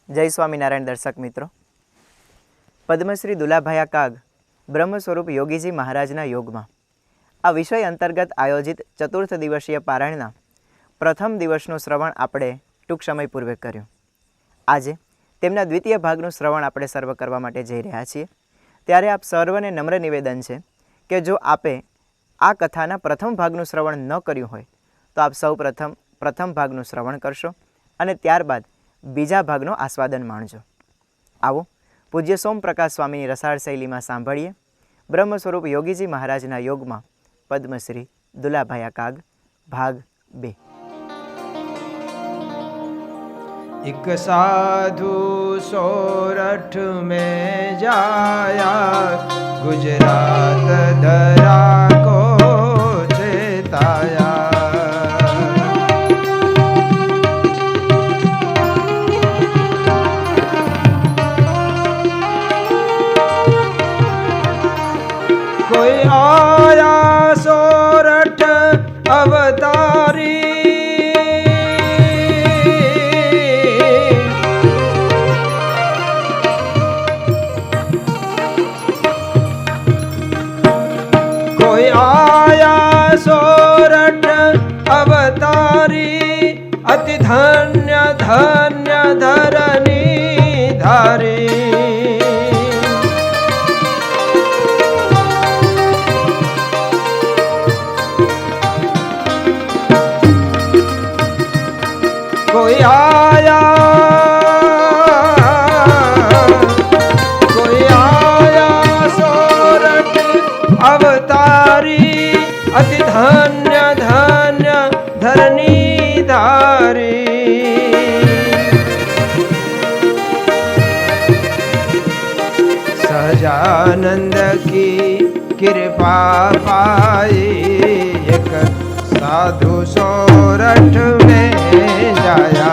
जय स्वामीनारायण दर्शक मित्रों, पद्मश्री दुलाभाया काग ब्रह्म स्वरूप योगीजी महाराजना योगमां आ विषय अंतर्गत आयोजित चतुर्थ दिवसीय पारायणना प्रथम दिवसનું શ્રવણ આપણે ટૂંક સમય પૂર્વે કર્યું। આજે તેમના દ્વિતીય ભાગનું શ્રવણ આપણે સર્વ કરવા માટે જઈ રહ્યા છીએ। ત્યારે આપ સર્વને નમ્ર નિવેદન છે કે જો આપે આ કથાના પ્રથમ ભાગનું શ્રવણ ન કર્યું હોય તો આપ સૌ પ્રથમ ભાગનું શ્રવણ કરશો અને ત્યારબાદ બીજા ભાગનો આસ્વાદન માણજો। આવો પૂજ્ય સોમપ્રકાશ સ્વામીની રસાળ શૈલીમાં સાંભળીએ બ્રહ્મ સ્વરૂપ યોગીજી મહારાજના યોગમાં પદ્મશ્રી દુલાભાયા કાગ ભાગ 2। एक साधु सोरठ में जाया, गुजरात धरा को चेताया। कोई आया सोरठ अवतारी, कोई आया सोरठ अवतारी, अति धन्य धन्य धरनी धारी। कोई आया सोरठ अवतारी, अति धन्य धन्य धरनी धारी। सहजानंद की कृपा पाई, एक साधु सोरठ में जाया।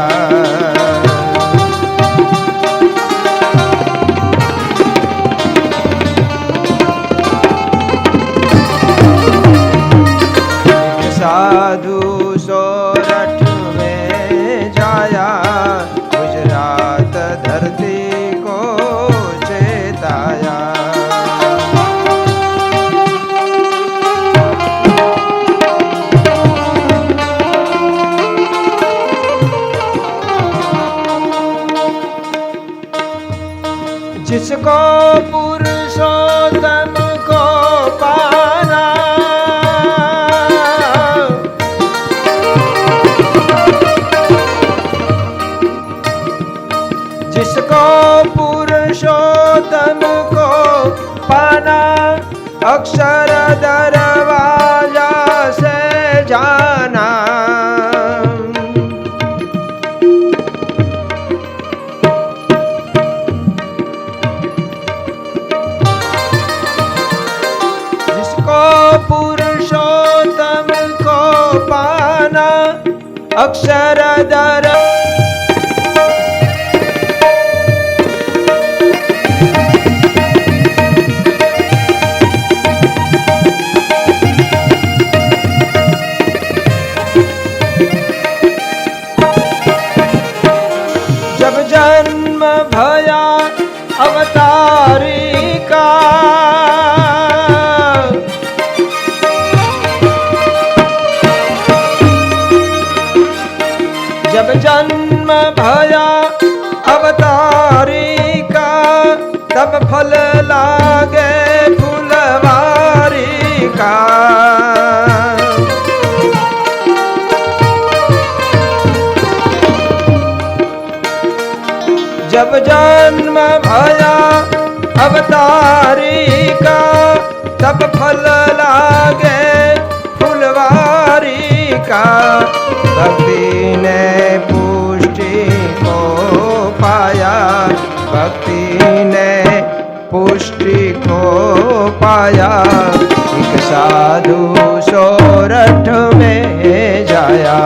साधु सोरठ में जाया, गुजरात धरती को चेताया। जिसको पुरुषोत्तम को पाना, जिसको पुरुषोत्तम को पाना, अक्षर दरवाजा से जाना। जिसको पुरुषोत्तम को पाना, अक्षर दर जब जन्म भया अवतारी का, जब जन्म भया अवतारी का, तब फल लागे फुलवारी का। जब जन्म भया अवतारी का, तब फल लागे फुलवारी का। भक्ति ने पुष्टि को पाया, भक्ति ने पुष्टि को पाया। एक साधु सोरठ में जाया।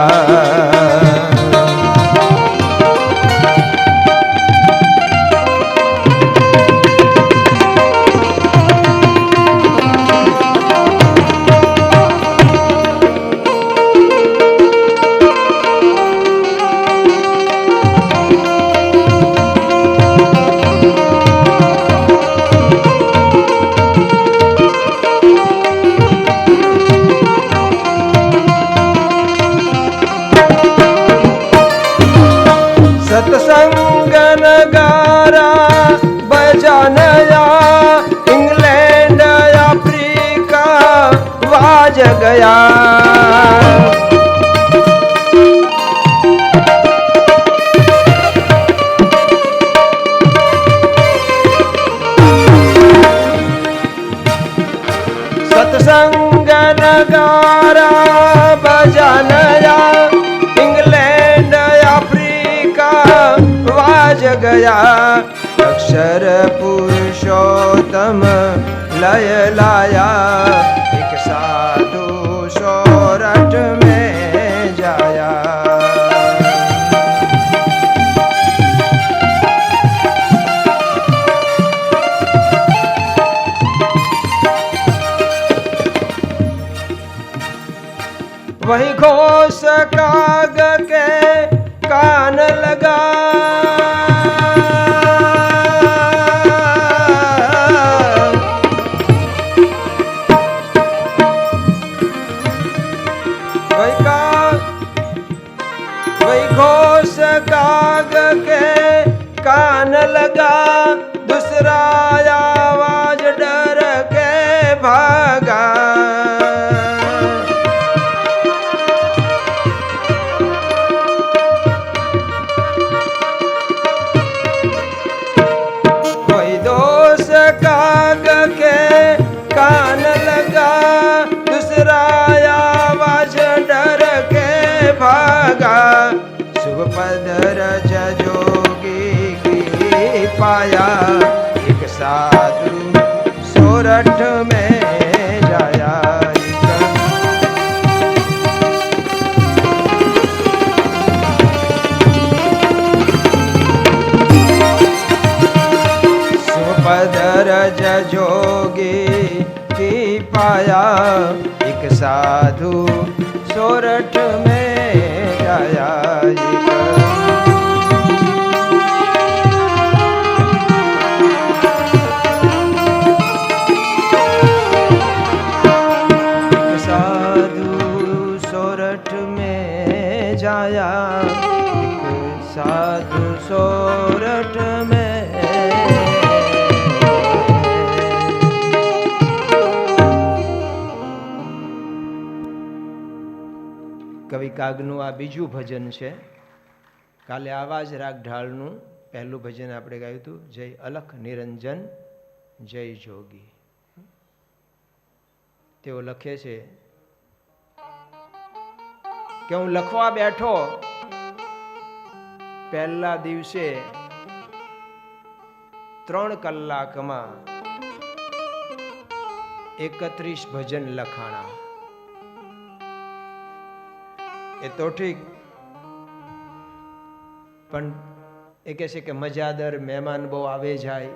नगारा बजानया इंग्लैंड अफ्रीका वाज गया। सत्संग नगारा बजानया इंग्लैंड अफ्रीका वाज गया। अक्षर पुरुषोत्तम लय लाया एक साधु सोरठ में जाया। वही घोष काग के कान लगा। वही घोष काग के कान लगा। दूसरा आवाज डर के भागा। काग के कान लगा। दूसरा आवाज डर के भागा। शुभ पद रज जोगी की पाया एक साधु सोरठ में जाया। पद रज जोगी की पाया एक साधु सोरठ में जाया। एक साधु सोरठ में जाया। एक साधु सोरठ में। કવિ કાગનું આ બીજું ભજન છે. કાલે આવા જ રાગ ઢાળનું પહેલું ભજન આપણે ગાયું હતું, જય અલખ નિરંજન જય જોગી. તેઓ લખે છે કે હું લખવા બેઠો પહેલા દિવસે 3 કલાકમાં 31 ભજન લખાણા. એ તો ઠીક, પણ એ કહે છે કે મજાદર મહેમાન બહુ આવે જાય,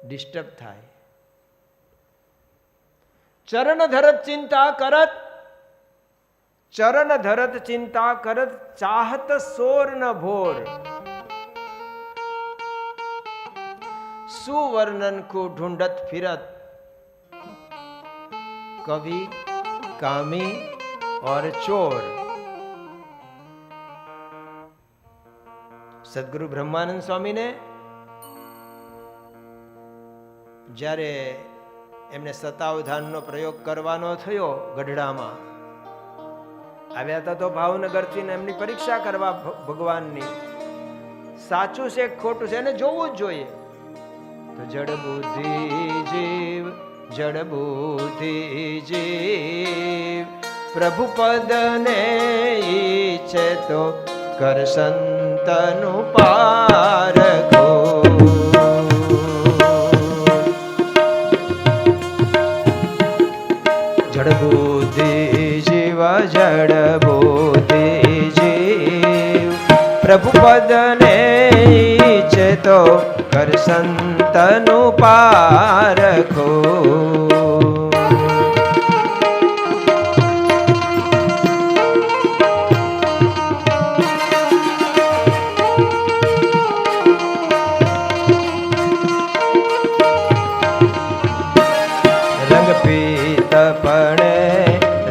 ડિસ્ટર્બ થાય. ચરણ ધરત ચિંતા કરત, ચરણ ધરત ચિંતા કરત, ચાહત સોર ન ભોર. સુવર્ણન को ढूंढत फिरत, कवि कामी और चोर. સદગુરુ બ્રહ્માનંદ સ્વામીને જ્યારે એમને સતાવધાનનો પ્રયોગ કરવાનો થયો, ગઢડામાં આવ્યા હતા તો ભાવનગરથી એમની પરીક્ષા કરવા ભગવાનની, સાચું છે ખોટું છે એને જોવું જ જોઈએ. તો જડ બુદ્ધિ જીવ, જડ બુદ્ધિ જીવ પ્રભુ પદને ઈચ્છે તો કર સંતનું પારખો. જડ બુદ્ધિ જીવ, જડ બુદ્ધિ જીવ પ્રભુ પદને ઈચ્છે તો કર સંતનું પારખો.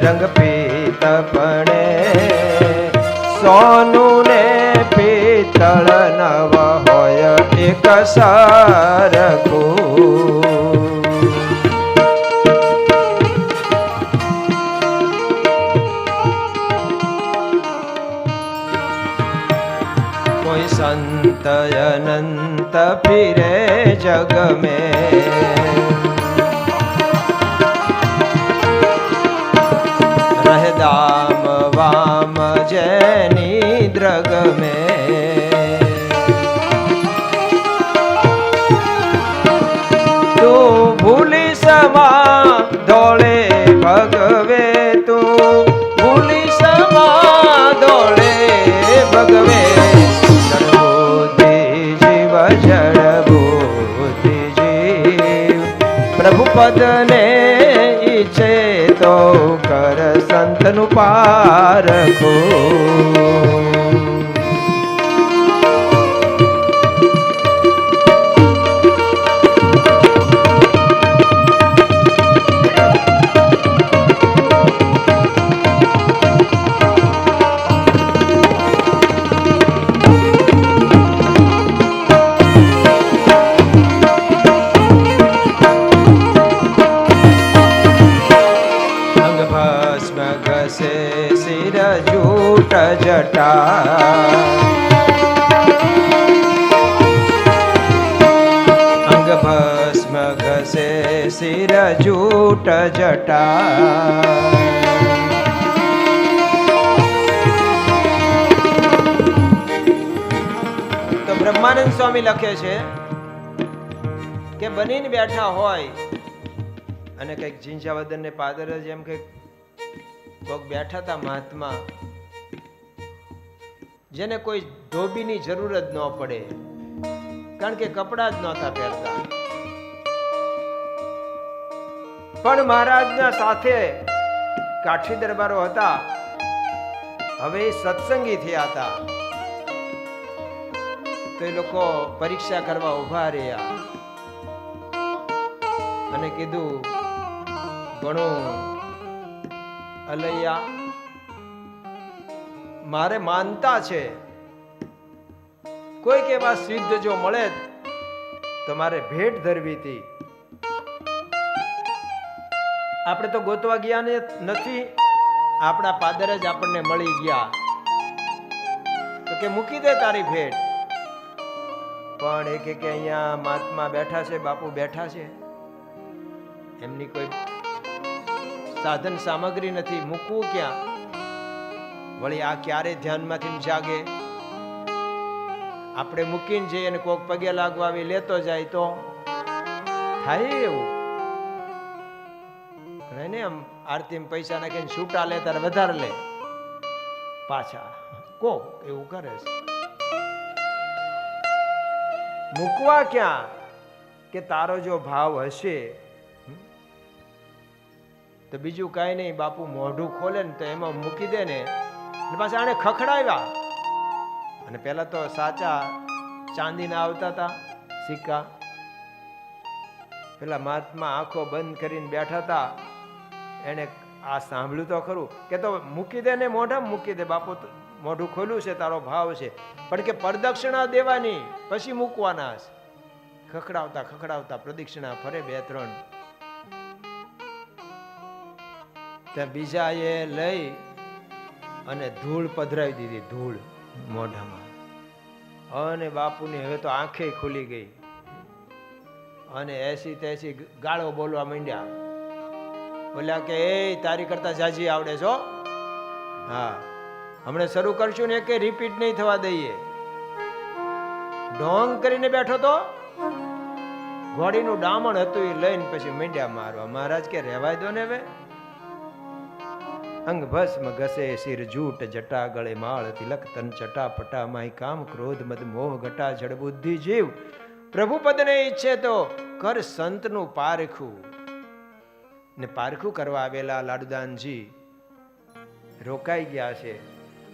રંગ પીતપણે સોનું ને પિત્તળના માનવ હોય એક સરખું. કોઈ સંત અનંત ફિરે જગ મેં, રહે દામ વામ જેની દ્રગ મેં. તું ભૂલી સમા દોડે ભગવે, તું ભૂલી સમા દોડે ભગવે. જડબુદ્ધિ જીવ જડબુદ્ધિ જીવ, પ્રભુ પદને ઈચ્છે તો કર સંતનું પારખું. જટા અંગ ભસ્મ ઘસે શિર જૂટ જટા. તો બ્રહ્માનંદ સ્વામી લખે છે કે બનીને બેઠા હોય અને કઈક ઝીંઝાવદન ને પાદર જેમ કઈક કોક બેઠા હતા મહાત્મા, જેને કોઈ ધોબીની જરૂર જ ન પડે, કારણ કે કપડા જ નહોતા પહેરતા. પણ મહારાજના સાથે કાઠી દરબારો હતા, હવે સત્સંગી થયા હતા, તો એ લોકો પરીક્ષા કરવા ઉભા રહ્યા અને કીધું, ઘણું અલૈયા, મારે માનતા છે, કોઈક એવા સિદ્ધ જો મળે તો મારે ભેટ ધરવી હતી. આપણે તો ગોતવા ગયા નથી, આપણા પાદર જ આપણને મળી ગયા, તો કે મૂકી દે તારી ભેટ. પણ એ કે અહીંયા મહાત્મા બેઠા છે, બાપુ બેઠા છે, એમની કોઈ સાધન સામગ્રી નથી, મૂકવું ક્યાં? વળી આ ક્યારે ધ્યાનમાંથી જાગે? આપણે મૂકીને જઈએ અને કોક પગે લાગવા આવી લેતો જાય તો થાય એવું ને? આમ આરતી પૈસા નાખીને છૂટા લે ત્યારે વધારે લે પાછા, કોક એવું કરે છે. મૂકવા ક્યાં? કે તારો જો ભાવ હશે તો બીજું કઈ નહીં, બાપુ મોઢું ખોલે ને તો એમાં મૂકી દે ને. પાછા આને ખખડાવ્યા, અને પેલા તો સાચા ચાંદીના આવતા હતા સિક્કા. પેલા મહાત્મા આંખો બંધ કરીને બેઠા હતા, એને આ સાંભળ્યું તો ખરું કે તો મૂકી દે ને, મોઢા મૂકી દે બાપુ, મોઢું ખોલ્યું છે, તારો ભાવ છે, પણ કે પ્રદક્ષિણા દેવાની પછી મૂકવાના. ખખડાવતા ખખડાવતા પ્રદક્ષિણા ફરે 2-3. ત્યાં બીજા એ લઈ અને ધૂળ પધરાવી દીધી, ધૂળ મોઢામાં, અને બાપુની હવે તો આંખે ખુલી ગઈ, અને એસી તેસી ગાળો બોલવા માંડ્યા. બોલ્યા કે એ તારી કરતા જાજી આવડે છો, હા હમણાં શરૂ કરશું ને કે રિપીટ નહીં થવા દઈએ. ઢોંગ કરીને બેઠો તો ઘોડીનું ડામણ હતું એ લઈને પછી માંડ્યા મારવા. મહારાજ કે રહેવાય દો ને હવે. અંગ ભસ્મ ઘસે શિર જૂટ જટા, ગળે માળ તિલક તન ચટા પટા, માય કામ ક્રોધ મદ મોહ ઘટા, જડ બુદ્ધિ જીવ પ્રભુ પદને ઈચ્છે તો કર સંતનું પારખું. ને પારખું કરવા આવેલા લાડુદાનજી રોકાઈ ગયા છે.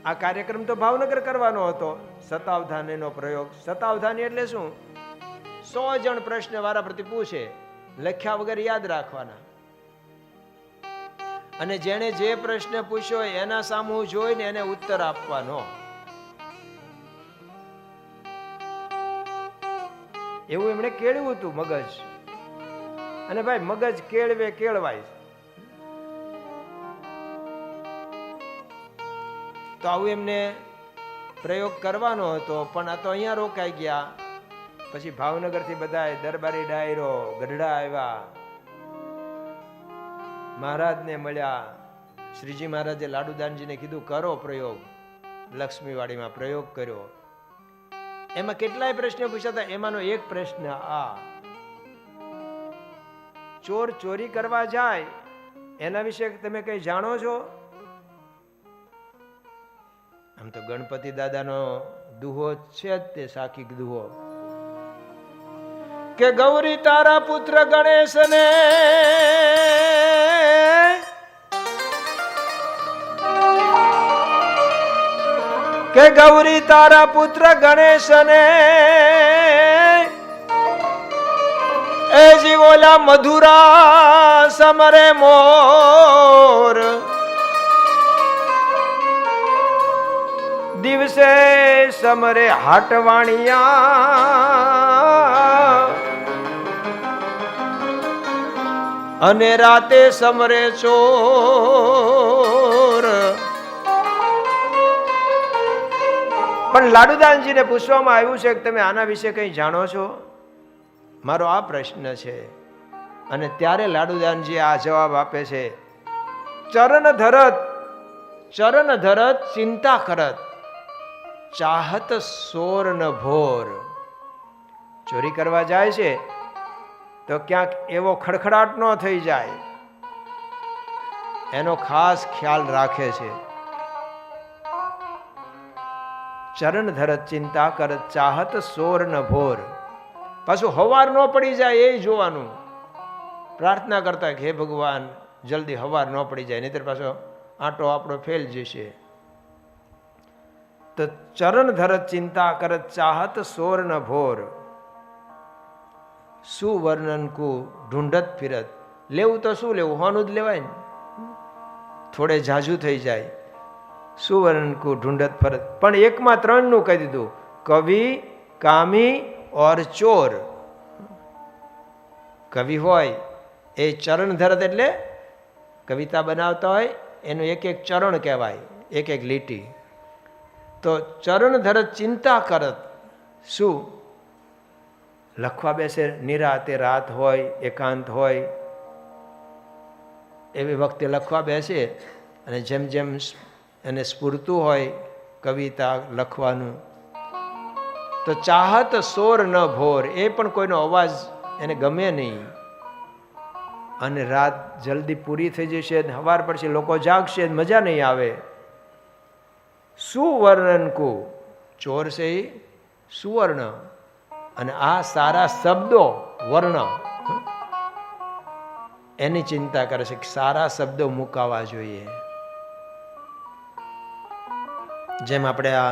આ કાર્યક્રમ તો ભાવનગર કરવાનો હતો, શતાવધાનીનો પ્રયોગ. શતાવધાની એટલે શું? 100 જણ પ્રશ્ન વારા પ્રતિ પૂછે, લખ્યા વગર યાદ રાખવાના, અને જેને જે પ્રશ્ન પૂછ્યો એના સામું જોઈને એને ઉત્તર આપવાનો. એવું એમણે કેળવ્યું હતું મગજ. અને ભાઈ મગજ કેળવે કેળવાય. તો આવું એમને પ્રયોગ કરવાનો હતો, પણ આ તો અહીંયા રોકાઈ ગયા. પછી ભાવનગર થી બધા દરબારી ડાયરો ગઢડા આવ્યા, મહારાજને મળ્યા. શ્રીજી મહારાજે લાડુદાનજીને કીધું કરો પ્રયોગ. લક્ષ્મીવાડીમાં પ્રયોગ કર્યો. એમાં કેટલાય પ્રશ્નો પૂછ્યા હતા. એમાંનો એક પ્રશ્ન આ, ચોર ચોરી કરવા જાય એના વિશે તમે કઈ જાણો છો? આમ તો ગણપતિ દાદાનો દુહો છે જ તે સાખી દુહો કે ગૌરી તારા પુત્ર ગણેશને કે ગૌરી તારા પુત્ર ગણેશને એ જીવોલા મધુરા સમરે મોર દિવસે સમરે હાટવાણિયા અને રાતે સમરે ચોર. પણ લાડુદાનજીને પૂછવામાં આવ્યું છે કે તમે આના વિશે કંઈ જાણો છો? મારો આ પ્રશ્ન છે. અને ત્યારે લાડુદાનજી આ જવાબ આપે છે, ચરણ ધરત ચિંતા કરત ચાહત સોર ન ભોર. ચોરી કરવા જાય છે તો ક્યાંક એવો ખડખડાટ ન થઈ જાય એનો ખાસ ખ્યાલ રાખે છે. ચરણ ધરત ચિંતા કરત ચાહત સોર ન ભોર. પાછું હવાર ન પડી જાય એ જોવાનું. પ્રાર્થના કરતા કે હે ભગવાન જલ્દી હવાર ન પડી જાય, નહીતર પાછો આંટો આપણો ફેલ જશે. તો ચરણ ધરત ચિંતા કરત ચાહત સોર ન ભોર. સુવર્ણન કુ ઢૂંઢત ફિરત. લેવું તો શું લેવું, હોનું જ લેવાય ને, થોડે જાજુ થઈ જાય. સુવર્ણ કુ ઢૂંઢત ફરત. પણ એકમાં ત્રણ નું કહી દીધું, કવિ કામી ઓર ચોર. કવિ હોય એ ચરણ ધરત એટલે કવિતા બનાવતા હોય એનું એક એક ચરણ કહેવાય, એક એક લીટી. તો ચરણ ધરત ચિંતા કરત શું? લખવા બેસે નિરાતે, રાત હોય એકાંત હોય એવી વખતે લખવા બેસે અને જેમ જેમ એને સ્ફૂરતું હોય કવિતા લખવાનું તો ચાહત સોર ન ભોર. એ પણ કોઈનો અવાજ એને ગમે નહીં. અને રાત જલ્દી પૂરી થઈ જશે, સવાર પડશે, લોકો જાગશે, મજા નહીં આવે. સુવર્ણન કુ ચોર છે એ સુવર્ણ. અને આ સારા શબ્દો વર્ણ એની ચિંતા કરે છે કે સારા શબ્દો મુકાવા જોઈએ. જેમ આપણે આ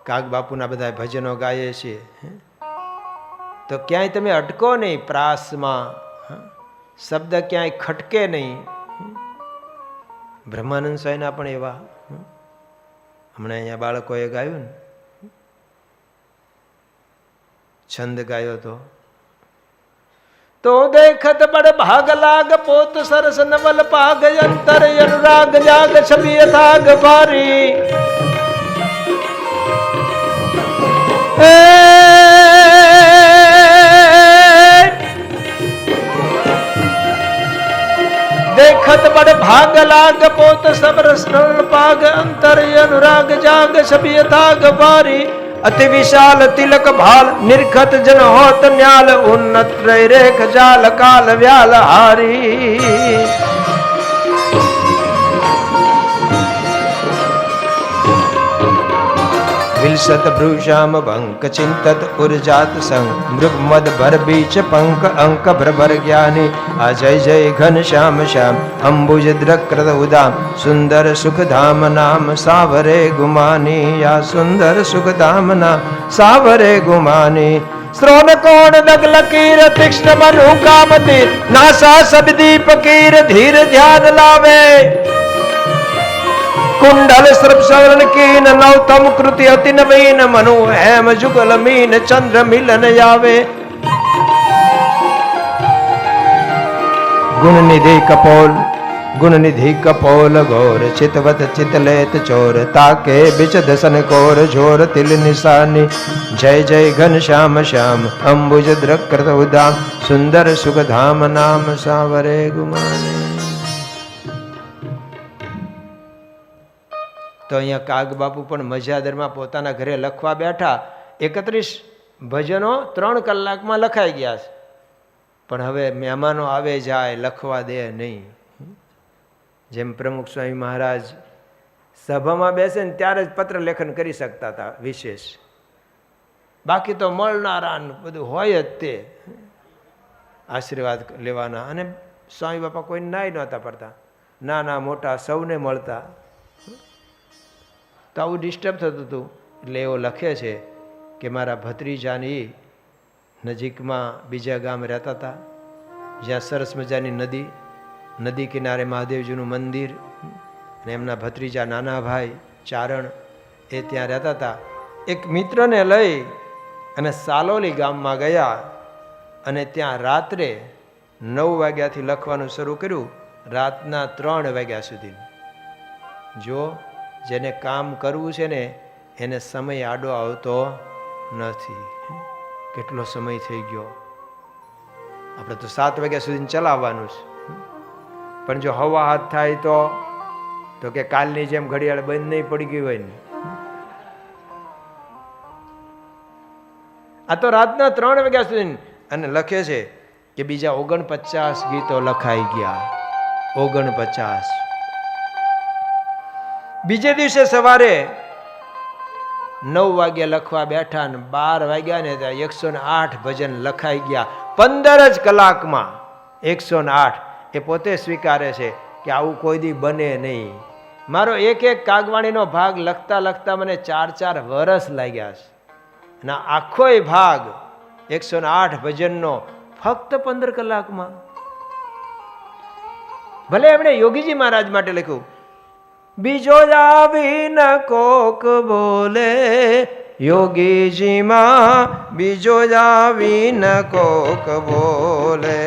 કાગ બાપુના બધા ભજનો ગાઈએ છીએ તો ક્યાંય તમે અટકો નહીં, પ્રાસમાં શબ્દ ક્યાંય ખટકે નહીં. બ્રહ્માનંદ સ્વામીના પણ એવા હમણાં અહીંયા બાળકોએ ગાયું ને, છંદ ગાયો તો દેખત બડ ભાગ લાગ પોત સરસ નવલ પાગ અંતર અનુરાગ જાગ છબી અથાગ ભારી. દેખત બડ ભાગ લાગ પોત સરસ નવલ પાગ અંતર અનુરાગ જાગ છબી અથાગ ભારી. અતિ વિશાલ તિલક ભાલ નિર્ખત જન હોત ન્યાલ ઉન્નત રેખ જાલ કાલ વ્યાલ હારી. વિલસત ભ્રુશ્યામ બંક ચિંતત ઉર્જાત સંગ મૃગ મદ ભર બીચ પંક અંક ભ્રભર જ્ઞાની. આ જય જય ઘન શ્યામ શ્યામ અંબુજ દ્રકૃત ઉદામ સુંદર સુખધામ નામ સાવરે ગુમાની. આ સુંદર સુખધામ નામ સાવરે ગુમાની. શ્રોણ કોણ લગ લકીર તીક્ષ્ણ મનુ કામતી નાસા સબ દીપ કીર ધીર ધ્યાન લાવે. कुंडल सर्प सवर्ण कीन नवतम कृति अति नवीन मनु हेम जुगल मीन चंद्र मिलन यावे. ગુણનિધિ કપોલ ગુણનિધિ કપોલ ઘોર ચિતવત ચિતલેત ચોર તાકે બિચ દસન કોર જોર તિલ નિશાની જય જય ઘન શ્યામ શ્યામ અંબુજ દ્રકૃત ઉદામ સુંદર સુખધામ નામ સાવરે ગુમાને. તો અહીંયા કાગ બાપુ પણ મજાદરમાં પોતાના ઘરે લખવા બેઠા. 31 ભજનો 3 કલાકમાં લખાઈ ગયા છે, પણ હવે મહેમાનો આવે જાય લખવા દે નહીં. જેમ પ્રમુખ સ્વામી મહારાજ સભામાં બેસે ને ત્યારે જ પત્ર લેખન કરી શકતા હતા વિશેષ, બાકી તો મળનારા બધું હોય જ તે આશીર્વાદ લેવાના. અને સ્વામી બાપા કોઈને નાય નહોતા પડતા, નાના મોટા સૌને મળતા. તો આવું ડિસ્ટર્બ થતું હતું. એટલે એવો લખે છે કે મારા ભત્રીજાની નજીકમાં બીજા ગામ રહેતા હતા, જ્યાં સરસ મજાની નદી કિનારે મહાદેવજીનું મંદિર, અને એમના ભત્રીજા નાના ભાઈ ચારણ એ ત્યાં રહેતા હતા. એક મિત્રને લઈ અને સાલોલી ગામમાં ગયા અને ત્યાં રાત્રે 9 વાગ્યાથી લખવાનું શરૂ કર્યું, રાતના 3 વાગ્યા સુધી. જો જેને કામ કરવું છે ને એને સમય આડો આવતો નથી. કેટલો સમય થઈ ગયો, આપણે તો 7 વાગ્યા સુધી ચલાવવાનું છે, પણ જો હવા હાથ થાય તો કે કાલની જેમ ઘડિયાળ બંધ નહીં પડી ગઈ હોય ને. આ તો રાતના 3 વાગ્યા સુધી. અને લખે છે કે બીજા 49 ગીતો લખાઈ ગયા. 49. બીજે દિવસે સવારે 9 વાગ્યા લખવા બેઠા ને 12 વાગ્યા ને 108 ભજન લખાઈ ગયા 15 જ કલાકમાં. 108. એ પોતે સ્વીકારે છે કે આવું કોઈ દી બને નહીં. મારો એક કાગવાણીનો ભાગ લખતા લખતા મને 4 વર્ષ લાગ્યા છે, અને આખોય ભાગ 108 ભજનનો ફક્ત 15 કલાકમાં. ભલે એમણે યોગીજી મહારાજ માટે લખ્યું, બીજો આવી ન કોક બોલે યોગીજી માં, બીજો આવી ન કોક બોલે.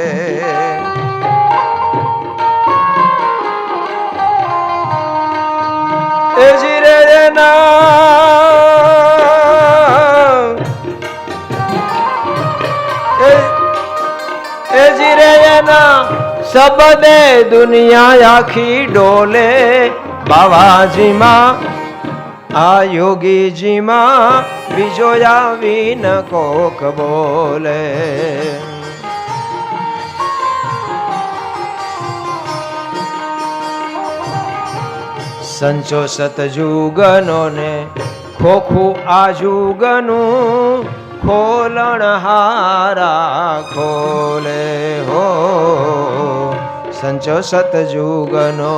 એ જીરે ના સબદે દુનિયા આખી ડોલે, બાવાજીમાં આ યોગીજીમાં બીજો આવી ન કોક બોલે. સંચો સતજુગનો ને ખોખું આજુગનું, ખોલણ હારા ખોલે હો. સંચો સતજુગનો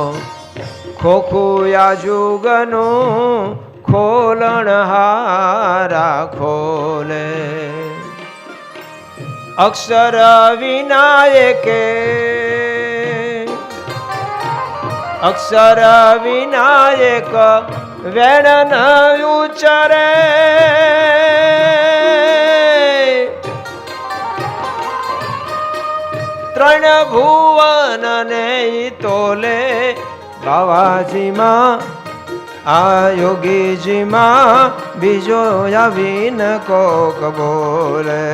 ખોખું આજુગનું, ખોલણ હારા ખોલે. અક્ષર વિનાયકે અક્ષર વિનાયક વેણ ઉચરે, ત્રણ ભુવન ને તોલે, બાવાજીમાં આ યોગીજીમાં બીજો આવીન કોક બોલે.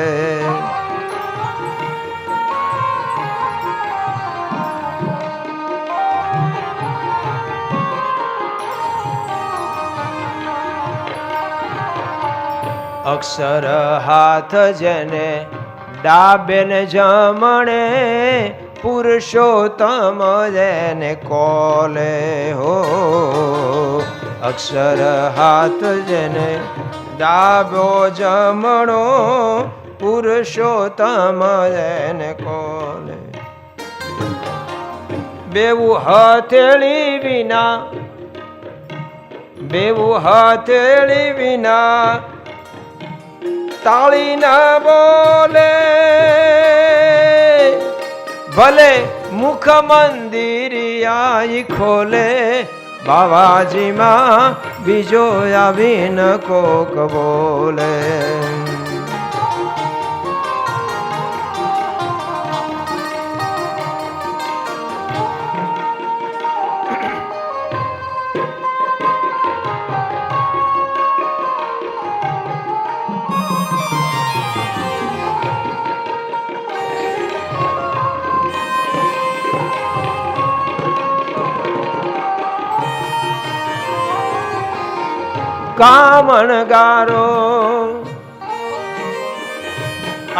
અક્ષર હાથ જેને ડાબે ને જમણે, પુરુષોત્તમ જેને કોલે હો. અક્ષર હાથ જેને ડાબો જમણો, પુરુષોત્તમ જેને કોલે. બેવું હથેળી વિના, બેવું હથેળી વિના તાળી ના બોલે, ભલે મુખ મંદિરિયા ખોલે, બાવાજીમાં બીજો આવીન કોક બોલે. કામણગારો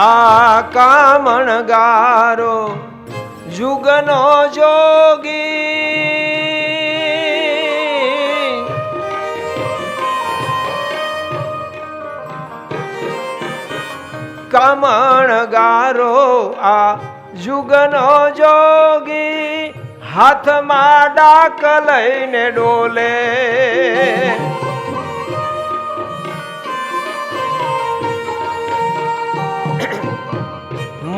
આ કામણગારો જુગનો જોગી કામણગારો આ જુગનો જોગી હાથમાં ડાક લઈને ડોલે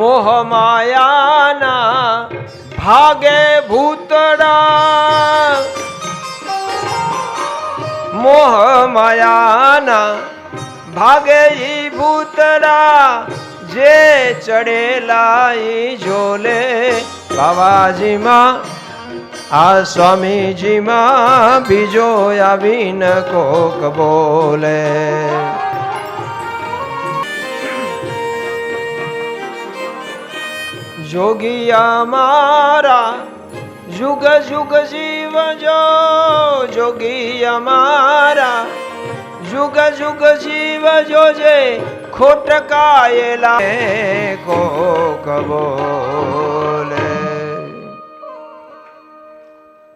મોહ માયાના ભાગે ભૂતડા મોહ માયાના ભાગે ઈ ભૂતડા જે ચડેલા ઈ ઝોલે બાવાજીમાં આ સ્વામીજીમાં બીજો આવીને કોક બોલે જોગિયા મારા જુગ જુગ જીવજો જોગિયા મારા જુગ જુગ જીવજો જે ખોટકાયેલા કોક બોલે.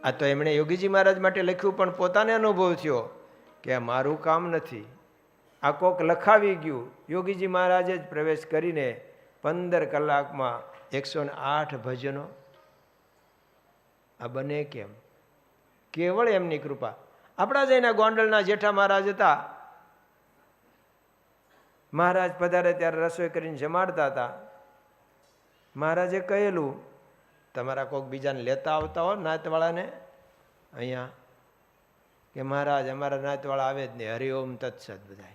આ તો એમણે યોગીજી મહારાજ માટે લખ્યું, પણ પોતાને અનુભવ થયો કે આ મારું કામ નથી, આ કોક લખાવી ગયું. યોગીજી મહારાજે જ પ્રવેશ કરીને 15 કલાકમાં 108 ભજનો. આ બને કેમ? કેવળ એમની કૃપા. આપણા જ એના ગોંડલના જેઠા મહારાજ હતા. મહારાજ પધારે ત્યારે રસોઈ કરીને જમાડતા હતા. મહારાજે કહેલું, તમારા કોઈક બીજાને લેતા આવતા હો નાતવાળાને અહીંયા, કે મહારાજ અમારા નાતવાળા આવે જ નહીં, હરિઓમ તત્સત બધા.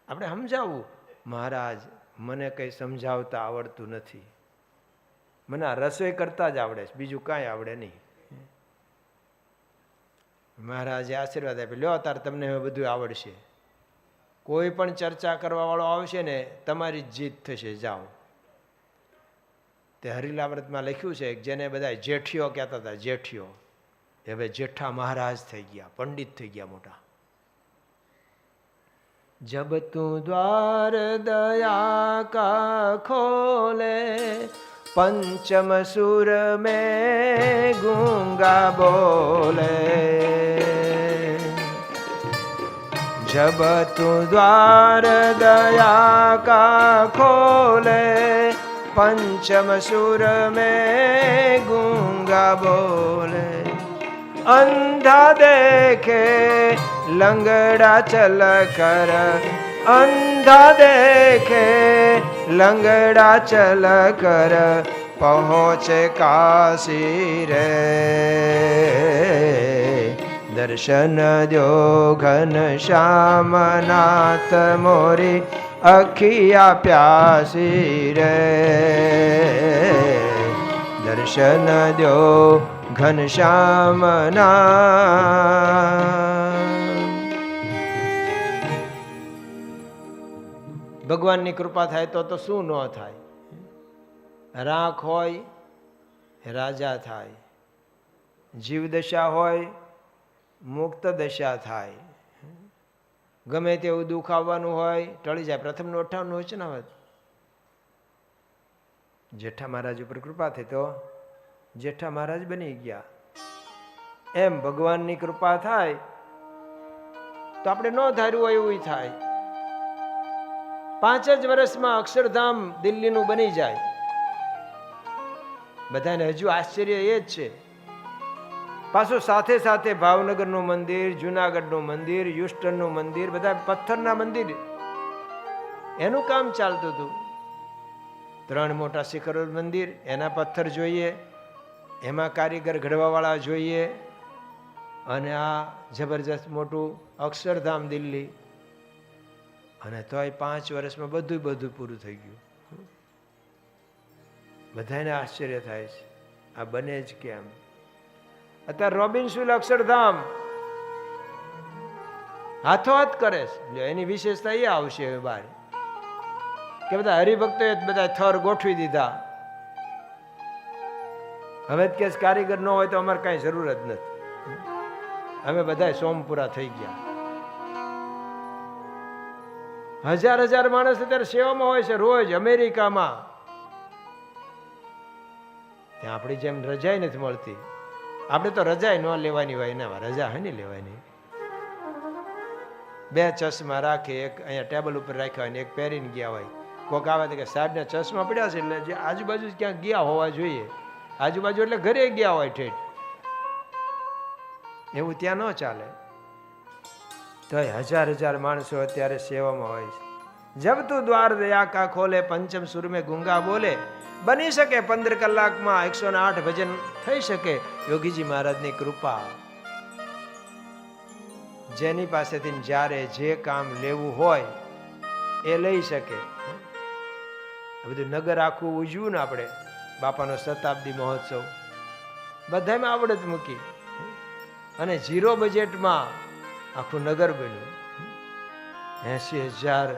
આપણે સમજાવવું, મહારાજ મને કંઈ સમજાવતા આવડતું નથી, મને આ રસોઈ કરતા જ આવડે છે, બીજું કાંઈ આવડે નહીં. મહારાજે આશીર્વાદ આપે, લ્યો તાર તમને હવે બધું આવડશે. કોઈ પણ ચર્ચા કરવા વાળો આવશે ને તમારી જ જીત થશે, જાઓ. તે હરિલાવ્રતમાં લખ્યું છે, જેને બધા જેઠિયો કહેતા હતા, જેઠિયો, એ હવે જેઠા મહારાજ થઈ ગયા, પંડિત થઈ ગયા મોટા. જબ તું દ્વાર દયા કા ખોલે पंचम सुर में गूंगा बोले, जब तू द्वार दया का खोले पंचम सुर में गूंगा बोले, अंधा देखे लंगड़ा चल कर, अंधा देखे लंगड़ा चल कर पहुँचे काशी रे, दर्शन दो घन श्याम नाथ मोरी अखिया प्यासी रे, दर्शन दो घन श्याम नाथ. ભગવાનની કૃપા થાય તો શું ન થાય? રાખ હોય રાજા થાય, જીવદશા હોય મુક્ત દશા થાય, ગમે તેવું દુઃખ આવવાનું હોય ટળી જાય. પ્રથમનું 58 વચનામૃત. જેઠા મહારાજ ઉપર કૃપા થઈ તો જેઠા મહારાજ બની ગયા. એમ ભગવાનની કૃપા થાય તો આપણે ન ધાર્યું હોય એવું થાય. 5 જ વર્ષમાં અક્ષરધામ દિલ્હીનું બની જાય. બધાને હજુ આશ્ચર્ય એ જ છે. પાછું સાથે સાથે ભાવનગરનું મંદિર, જુનાગઢનું મંદિર, હ્યુસ્ટનનું મંદિર, બધા પથ્થરના મંદિર, એનું કામ ચાલતું હતું. 3 મોટા શિખરો મંદિર, એના પથ્થર જોઈએ, એમાં કારીગર ઘડવાવાળા જોઈએ, અને આ જબરજસ્ત મોટું અક્ષરધામ દિલ્હી. અને તોય 5 વર્ષમાં બધું પૂરું થઈ ગયું. બધાને આશ્ચર્ય થાય છે, આ બને જ કેમ? અત્યારે રોબિન્સવિલ અક્ષરધામ હાથોહાથ કરે છે. એની વિશેષતા એ આવશે બહાર કે બધા હરિભક્તોએ બધા થર ગોઠવી દીધા. હવે કે કારીગર ન હોય તો અમારે કઈ જરૂર જ નથી. અમે બધા સોમપુરા થઈ ગયા. હજાર હજાર માણસ અત્યારે સેવામાં હોય છે રોજ અમેરિકામાં. ત્યાં આપણી જેમ રજાઈ નથી મળતી. આપણે તો રજાઈ ન લેવાની હોય, એના રજા હે ને લેવાની. બે ચશ્મા રાખે, એક અહીંયા ટેબલ ઉપર રાખ્યા હોય ને એક પહેરીને ગયા હોય. કોક આવે કે સાહેબને ચશ્મા પડ્યા છે, એટલે જે આજુબાજુ ક્યાંક ગયા હોવા જોઈએ. આજુબાજુ એટલે ઘરે ગયા હોય ઠેઠ. એવું ત્યાં ન ચાલે. તો હજાર હજાર માણસો અત્યારે સેવામાં હોય છે. જબ તું દ્વાર દયા કા ખોલે, પંચમ સુર મેં ગુંગા બોલે. બની શકે 15 કલાકમાં 108 ભજન થઈ શકે. યોગીજી મહારાજની કૃપા. જેની પાસેથી જ્યારે જે કામ લેવું હોય એ લઈ શકે. બધું નગર આખું ઉજવ્યું ને આપણે, બાપાનો શતાબ્દી મહોત્સવ, બધામાં આવડત મૂકી અને 0 બજેટમાં આખું નગર બન્યું. 80,000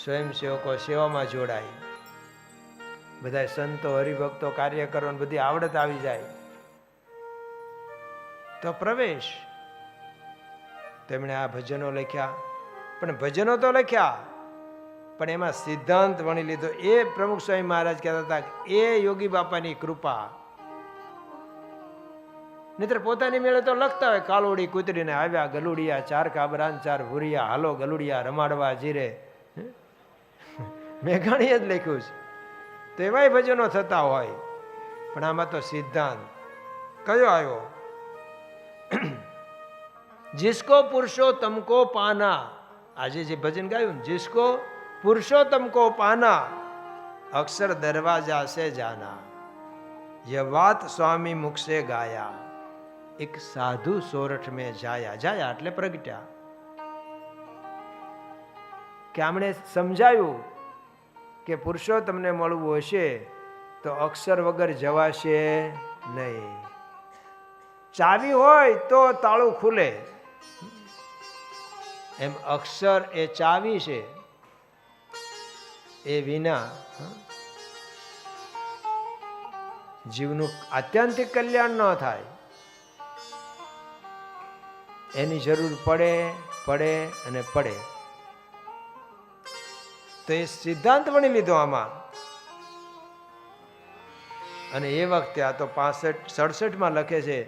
સ્વયંસેવકો સેવામાં જોડાય. બધા સંતો, હરિભક્તો, કાર્યકરો બધી આવડત આવી જાય તો પ્રવેશ. તેમણે આ ભજનો લખ્યા, પણ ભજનો તો લખ્યા પણ એમાં સિદ્ધાંત વણી લીધો. એ પ્રમુખ સ્વામી મહારાજ કહેતા હતા એ યોગી બાપાની કૃપા. નહીતર પોતાની મેળે તો લખતા હોય, કાલોડી કૂતરીને આવ્યા ગલુડિયા, 4 કાબરાન 4 ભૂરિયા, હાલો ગલુડિયા રમાડવા જીરે. મેઘાણીએ જ લખ્યું છે. તો એવાય ભજનો થતા હોય, પણ આમાં તો સિદ્ધાંત કયો આવ્યો? जिसको पुरुषोत्तम को पाना, આજે જે ભજન ગાયું, जिसको पुरुषोत्तम को पाना अक्सर दरवाजा से जाना, यह बात स्वामी मुख से गाया, एक साधु सोरठ में जाया. जाया એટલે પ્રગટ્યા. કે આમણે સમજાયું કે પુરુષોત્તમને મળવું હશે તો અક્ષર વગર જવાશે નહીં. ચાવી હોય તો તાળું ખુલે, એમ અક્ષર એ ચાવી છે. એ વિના જીવનું આત્યંતિક કલ્યાણ ન થાય. એની જરૂર પડે પડે અને પડે. તો એ સિદ્ધાંત વણી લીધો આમાં. અને એ વખતે આ તો 65-67 લખે છે.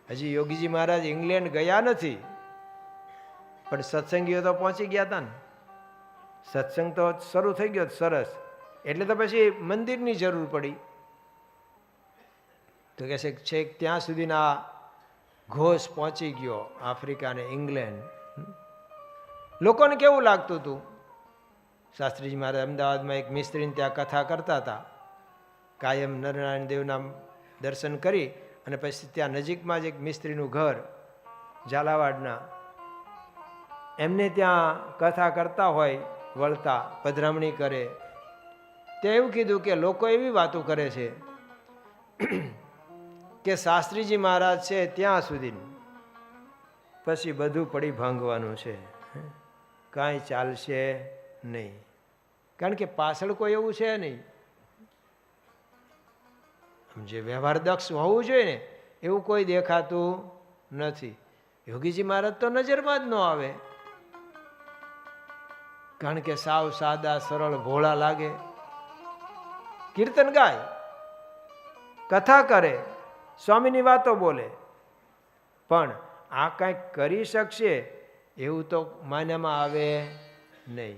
હજી યોગીજી મહારાજ ઇંગ્લેન્ડ ગયા નથી, પણ સત્સંગીઓ તો પહોંચી ગયા હતા ને. સત્સંગ તો શરૂ થઈ ગયો સરસ. એટલે તો પછી મંદિરની જરૂર પડી. તો કે છે છેક ત્યાં સુધીના ઘોષ પહોંચી ગયો, આફ્રિકા ને ઇંગ્લેન્ડ. લોકોને કેવું લાગતું હતું? શાસ્ત્રીજી મહારાજ અમદાવાદમાં એક મિસ્ત્રીને ત્યાં કથા કરતા હતા. કાયમ નરનારાયણ દેવના દર્શન કરી અને પછી ત્યાં નજીકમાં જ એક મિસ્ત્રીનું ઘર ઝાલાવાડના, એમને ત્યાં કથા કરતા હોય, વળતા પધરામણી કરે. ત્યાં એવું કીધું કે લોકો એવી વાતો કરે છે કે શાસ્ત્રીજી મહારાજ છે ત્યાં સુધી, પછી બધું પડી ભાંગવાનું છે, કાંઈ ચાલશે નહીં. કારણ કે પાછળ કોઈ એવું છે નહીં. જે વ્યવહાર દક્ષ હોવું જોઈએ ને એવું કોઈ દેખાતું નથી. યોગીજી મહારાજ તો નજરમાં જ ન આવે, કારણ કે સાવ સાદા સરળ ભોળા લાગે. કીર્તન ગાય, કથા કરે, સ્વામીની વાતો બોલે, પણ આ કંઈક કરી શકશે એવું તો માન્યામાં આવે નહીં.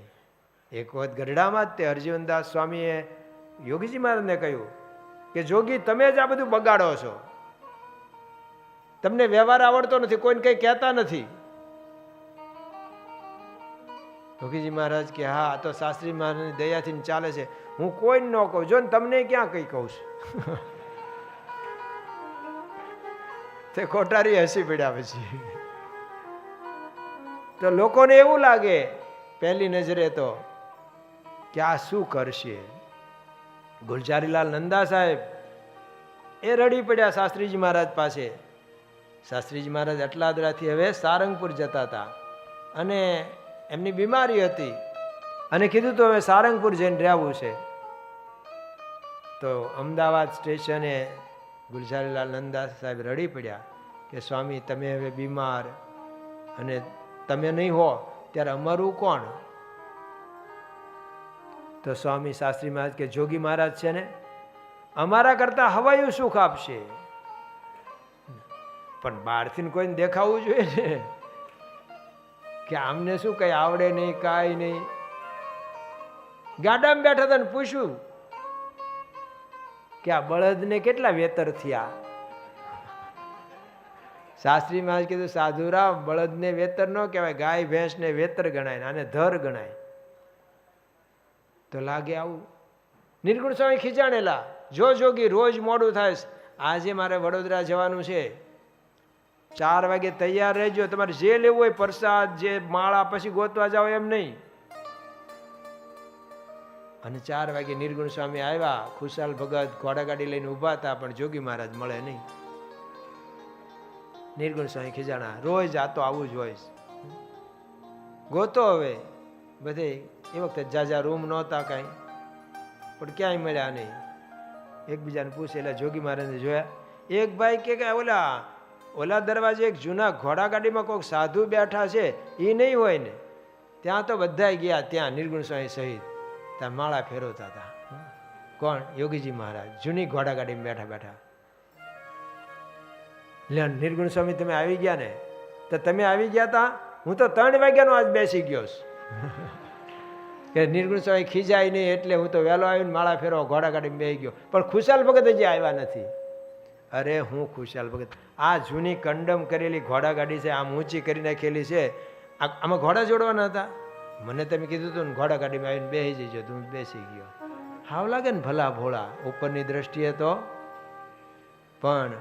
એક વખત ગઢડામાં જ તે હરજીવનદાસ સ્વામીએ યોગીજી મહારાજને કહ્યું કે જોગી તમે જ આ બધું બગાડો છો, તમને વ્યવહાર આવડતો નથી, કોઈને કંઈ કહેતા નથી. યોગીજી મહારાજ કે હા, આ તો શાસ્ત્રી મહારાજની દયાથી ચાલે છે, હું કોઈ ન કહું. જો ને તમને ક્યાં કઈ કહું છું. તે કોઠારી હસી પડ્યા. પછી તો લોકોને એવું લાગે પહેલી નજરે તો કે આ શું કરશે. ગુલજારીલાલ નંદા સાહેબ એ રડી પડ્યા શાસ્ત્રીજી મહારાજ પાસે. શાસ્ત્રીજી મહારાજ અટલાદરાથી હવે સારંગપુર જતા હતા અને એમની બીમારી હતી અને કીધું તો હવે સારંગપુર જઈને રહેવું છે. તો અમદાવાદ સ્ટેશને ગુલજારીલાલ નંદા સાહેબ રડી પડ્યા કે સ્વામી તમે હવે બીમાર અને તમે નહીં હો ત્યારે અમારું કોણ? તો સ્વામી શાસ્ત્રી મહારાજ કે જોગી મહારાજ છે ને અમારા કરતા હવાયું સુખ આપશે, પણ બહારથી કોઈને દેખાવું જોઈએ ને કે આમને શું કઈ આવડે નહીં, કાંઈ નહીં. ગાડામાં બેઠા હતા ને પૂછ્યું કે આ બળદને કેટલા વેતર થયા? શાસ્ત્રી મહારાજ કીધું સાધુરામ, બળદને વેતર ન કહેવાય, ગાય ભેંસને વેતર ગણાય, આને ધર ગણાય. તો લાગે આવું. નિર્ગુણ સ્વામી ખીજાણેલા, જો જોગી રોજ મોડું થાય, આજે મારે વડોદરા જવાનું છે, 4 વાગે તૈયાર રહેજો, તમારે જે લેવું હોય પ્રસાદ, જે માળા પછી ગોતવા જાઓ એમ નહીં. અને 4 વાગે નિર્ગુણ સ્વામી આવ્યા, ખુશાલ ભગત ઘોડાગાડી લઈને ઉભા હતા, પણ જોગી મહારાજ મળે નહીં. નિર્ગુણ સ્વામી ખીજાણા, રોજ આ તો આવું જ હોય, ગોતો હવે બધે. એ વખતે જાજા રૂમ નહોતા કાંઈ, પણ ક્યાંય મળ્યા નહીં. એકબીજાને પૂછે એટલે જોગી મહારાજને જોયા. એક ભાઈ કે ઓલા દરવાજે એક જૂના ઘોડાગાડીમાં કોઈક સાધુ બેઠા છે, એ નહીં હોય ને? ત્યાં તો બધા ગયા, ત્યાં નિર્ગુણ સ્વામી સહિત ત્યાં માળા ફેરવતા હતા. કોણ? યોગીજી મહારાજ જૂની ઘોડાગાડીમાં બેઠા બેઠા. લે નિર્ગુણ સ્વામી તમે આવી ગયા ને? તો તમે આવી ગયા તા, હું તો 3 વાગ્યાનો આજ બેસી ગયો છું. કે નિર્ગુણ સ્વામી ખીજાય નહીં એટલે હું તો વહેલો આવીને માળા ફેરવા ઘોડાગાડીમાં બેસી ગયો, પણ ખુશાલ ભગત હજી આવ્યા નથી. અરે હું ખુશાલ ભગત, આ જૂની કંડમ કરેલી ઘોડાગાડી છે, આમ ઊંચી કરી નાખેલી છે, આમાં ઘોડા જોડવાના હતા. મને તમે કીધું હતું ને ઘોડાગાડીમાં આવીને બેસી જજો, તું બેસી ગયો. હાવ લાગે ને ભલા ભોળા ઉપરની દ્રષ્ટિએ તો. પણ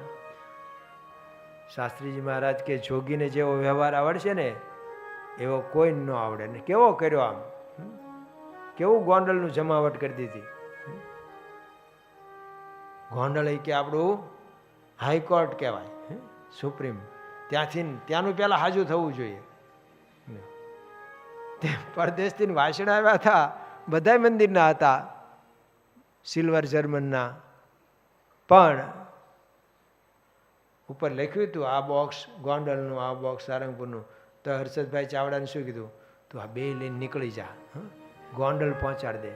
શાસ્ત્રીજી મહારાજ કે જોગીને જેવો વ્યવહાર આવડશે ને એવો કોઈ ન આવડે ને. કેવો કર્યો આમ, કેવું ગોંડલનું જમાવટ કરી દીધી. ગોંડલ કે આપણું હાઈકોર્ટ કહેવાય, સુપ્રીમ. ત્યાંનું પહેલા હાજુ થવું જોઈએ. તે પરદેશથી વાસણ આવ્યા હતા, બધા મંદિરના હતા, સિલ્વર જર્મનના, પણ ઉપર લખ્યું હતું આ બોક્સ ગોંડલનું, આ બોક્સ સારંગપુરનું. તો હર્ષદભાઈ ચાવડાને શું કીધું? તું આ 2 લઈને નીકળી જા, ગોંડલ પહોંચાડ દે.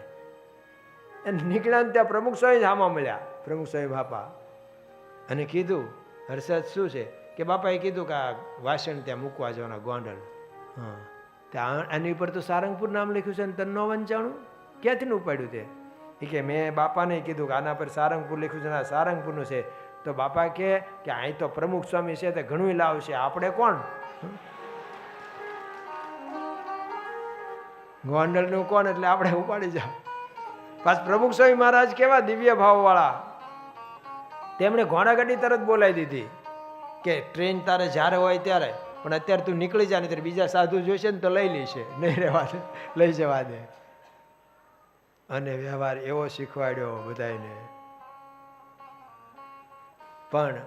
અને નીકળ્યા ને ત્યાં પ્રમુખ સ્વામી હામા મળ્યા, પ્રમુખ સ્વામી બાપા, અને કીધું હર્ષદ શું છે? કે બાપાએ કીધું કે આ વાસણ ત્યાં મૂકવા જવાના ગોંડલ. હા, ત્યાં આની ઉપર તો સારંગપુર નામ લખ્યું છે ને તને ન વંચાણું? ક્યાંથી ઉપાડ્યું તે? એ કે મેં બાપાને કીધું કે આના પર સારંગપુર લખ્યું છે, આ સારંગપુરનું છે. તો બાપા કે અહીં તો પ્રમુખ સ્વામી છે તે ઘણું લાવશે, આપણે કોણ? ગોંડલનું કોણ એટલે આપણે ઉપાડી જાવ. પાછ પ્રમુખ સ્વામી મહારાજ કેવા દિવ્ય ભાવ વાળા, તેમણે ઘોડાગાડી તરત બોલાવી દીધી કે ટ્રેન તારે જ્યારે હોય ત્યારે, પણ અત્યારે તું નીકળી જા, નહીં બીજા સાધુ જોઈશે ને તો લઈ લેશે, નહીં રહેવા દે, લઈ જવા દે. અને વ્યવહાર એવો શીખવાડ્યો બધાને. પણ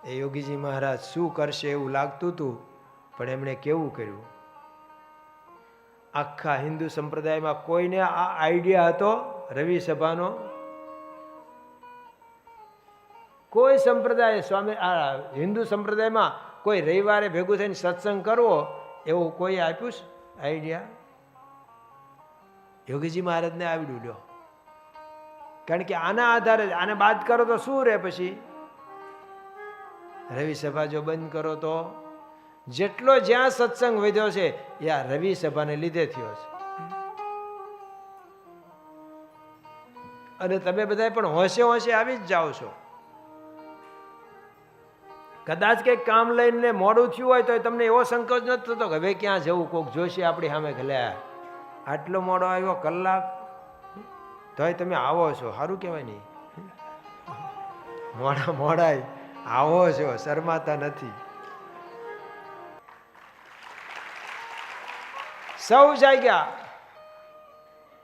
એ યોગીજી મહારાજ શું કરશે એવું લાગતું હતું, પણ એમણે કેવું કર્યું. આખા હિન્દુ સંપ્રદાયમાં કોઈને આ આઈડિયા હતો રવિ સભાનો? કોઈ સંપ્રદાય સ્વામી આ હિન્દુ સંપ્રદાયમાં કોઈ રવિવારે ભેગું થઈને સત્સંગ કરવો એવું કોઈ આપ્યું છે આઈડિયા? યોગીજી મહારાજને આવડ્યું લ્યો. કારણ કે આના આધારે આને બાદ કરો તો શું રહે? પછી રવિ સભા જો બંધ કરો તો જેટલો જ્યાં સત્સંગ વધ્યો છે એ આ રવિ સભાને લીધે થયો છે. અને તમે બધા પણ હોશે હોશે આવી જ જાઓ છો. કદાચ કંઈક કામ લઈને મોડું થયું હોય તો તમને એવો સંકોચ નથી થતો કે હવે ક્યાં જવું, કોઈક જોશે આપણી સામે ઘલ્યા, આટલો મોડો આવ્યો કલાક, તોય તમે આવો છો, સારું કહેવાય નહીં. મોડા આવો છો, શરમાતા નથી. સૌ જાગ્યા.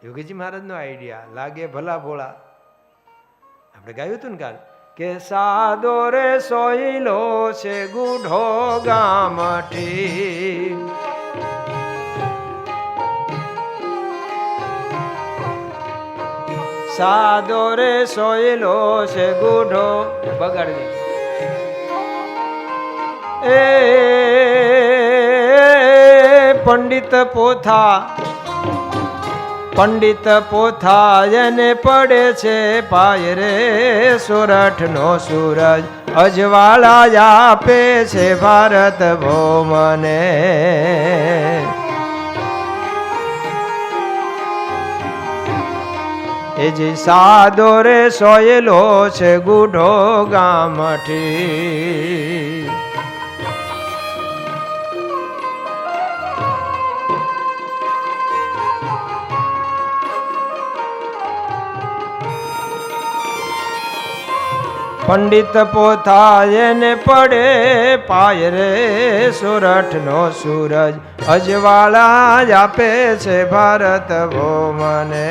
યોગીજી મહારાજનો આઈડિયા લાગે ભલા ભોળા. આપણે ગાયું હતું ને કાલ કે સાદો રે સોઈલો છે ગુઢો ગામઠી, સાદો રે સોઈલો છે ગુઢો. બગાડી એ પંડિત પોથા એને પડે છે પાય રે, સોરઠનો સૂરજ અજવાળા આપે છે ભારત ભૌમને. એ જે સાદો રે સોયેલો છે ગુઢો ગામઠી. પંડિત પોથા એને પડે પાય રે, સોરઠનો સૂરજ અજવાળા આપે છે ભારત ભૌમને.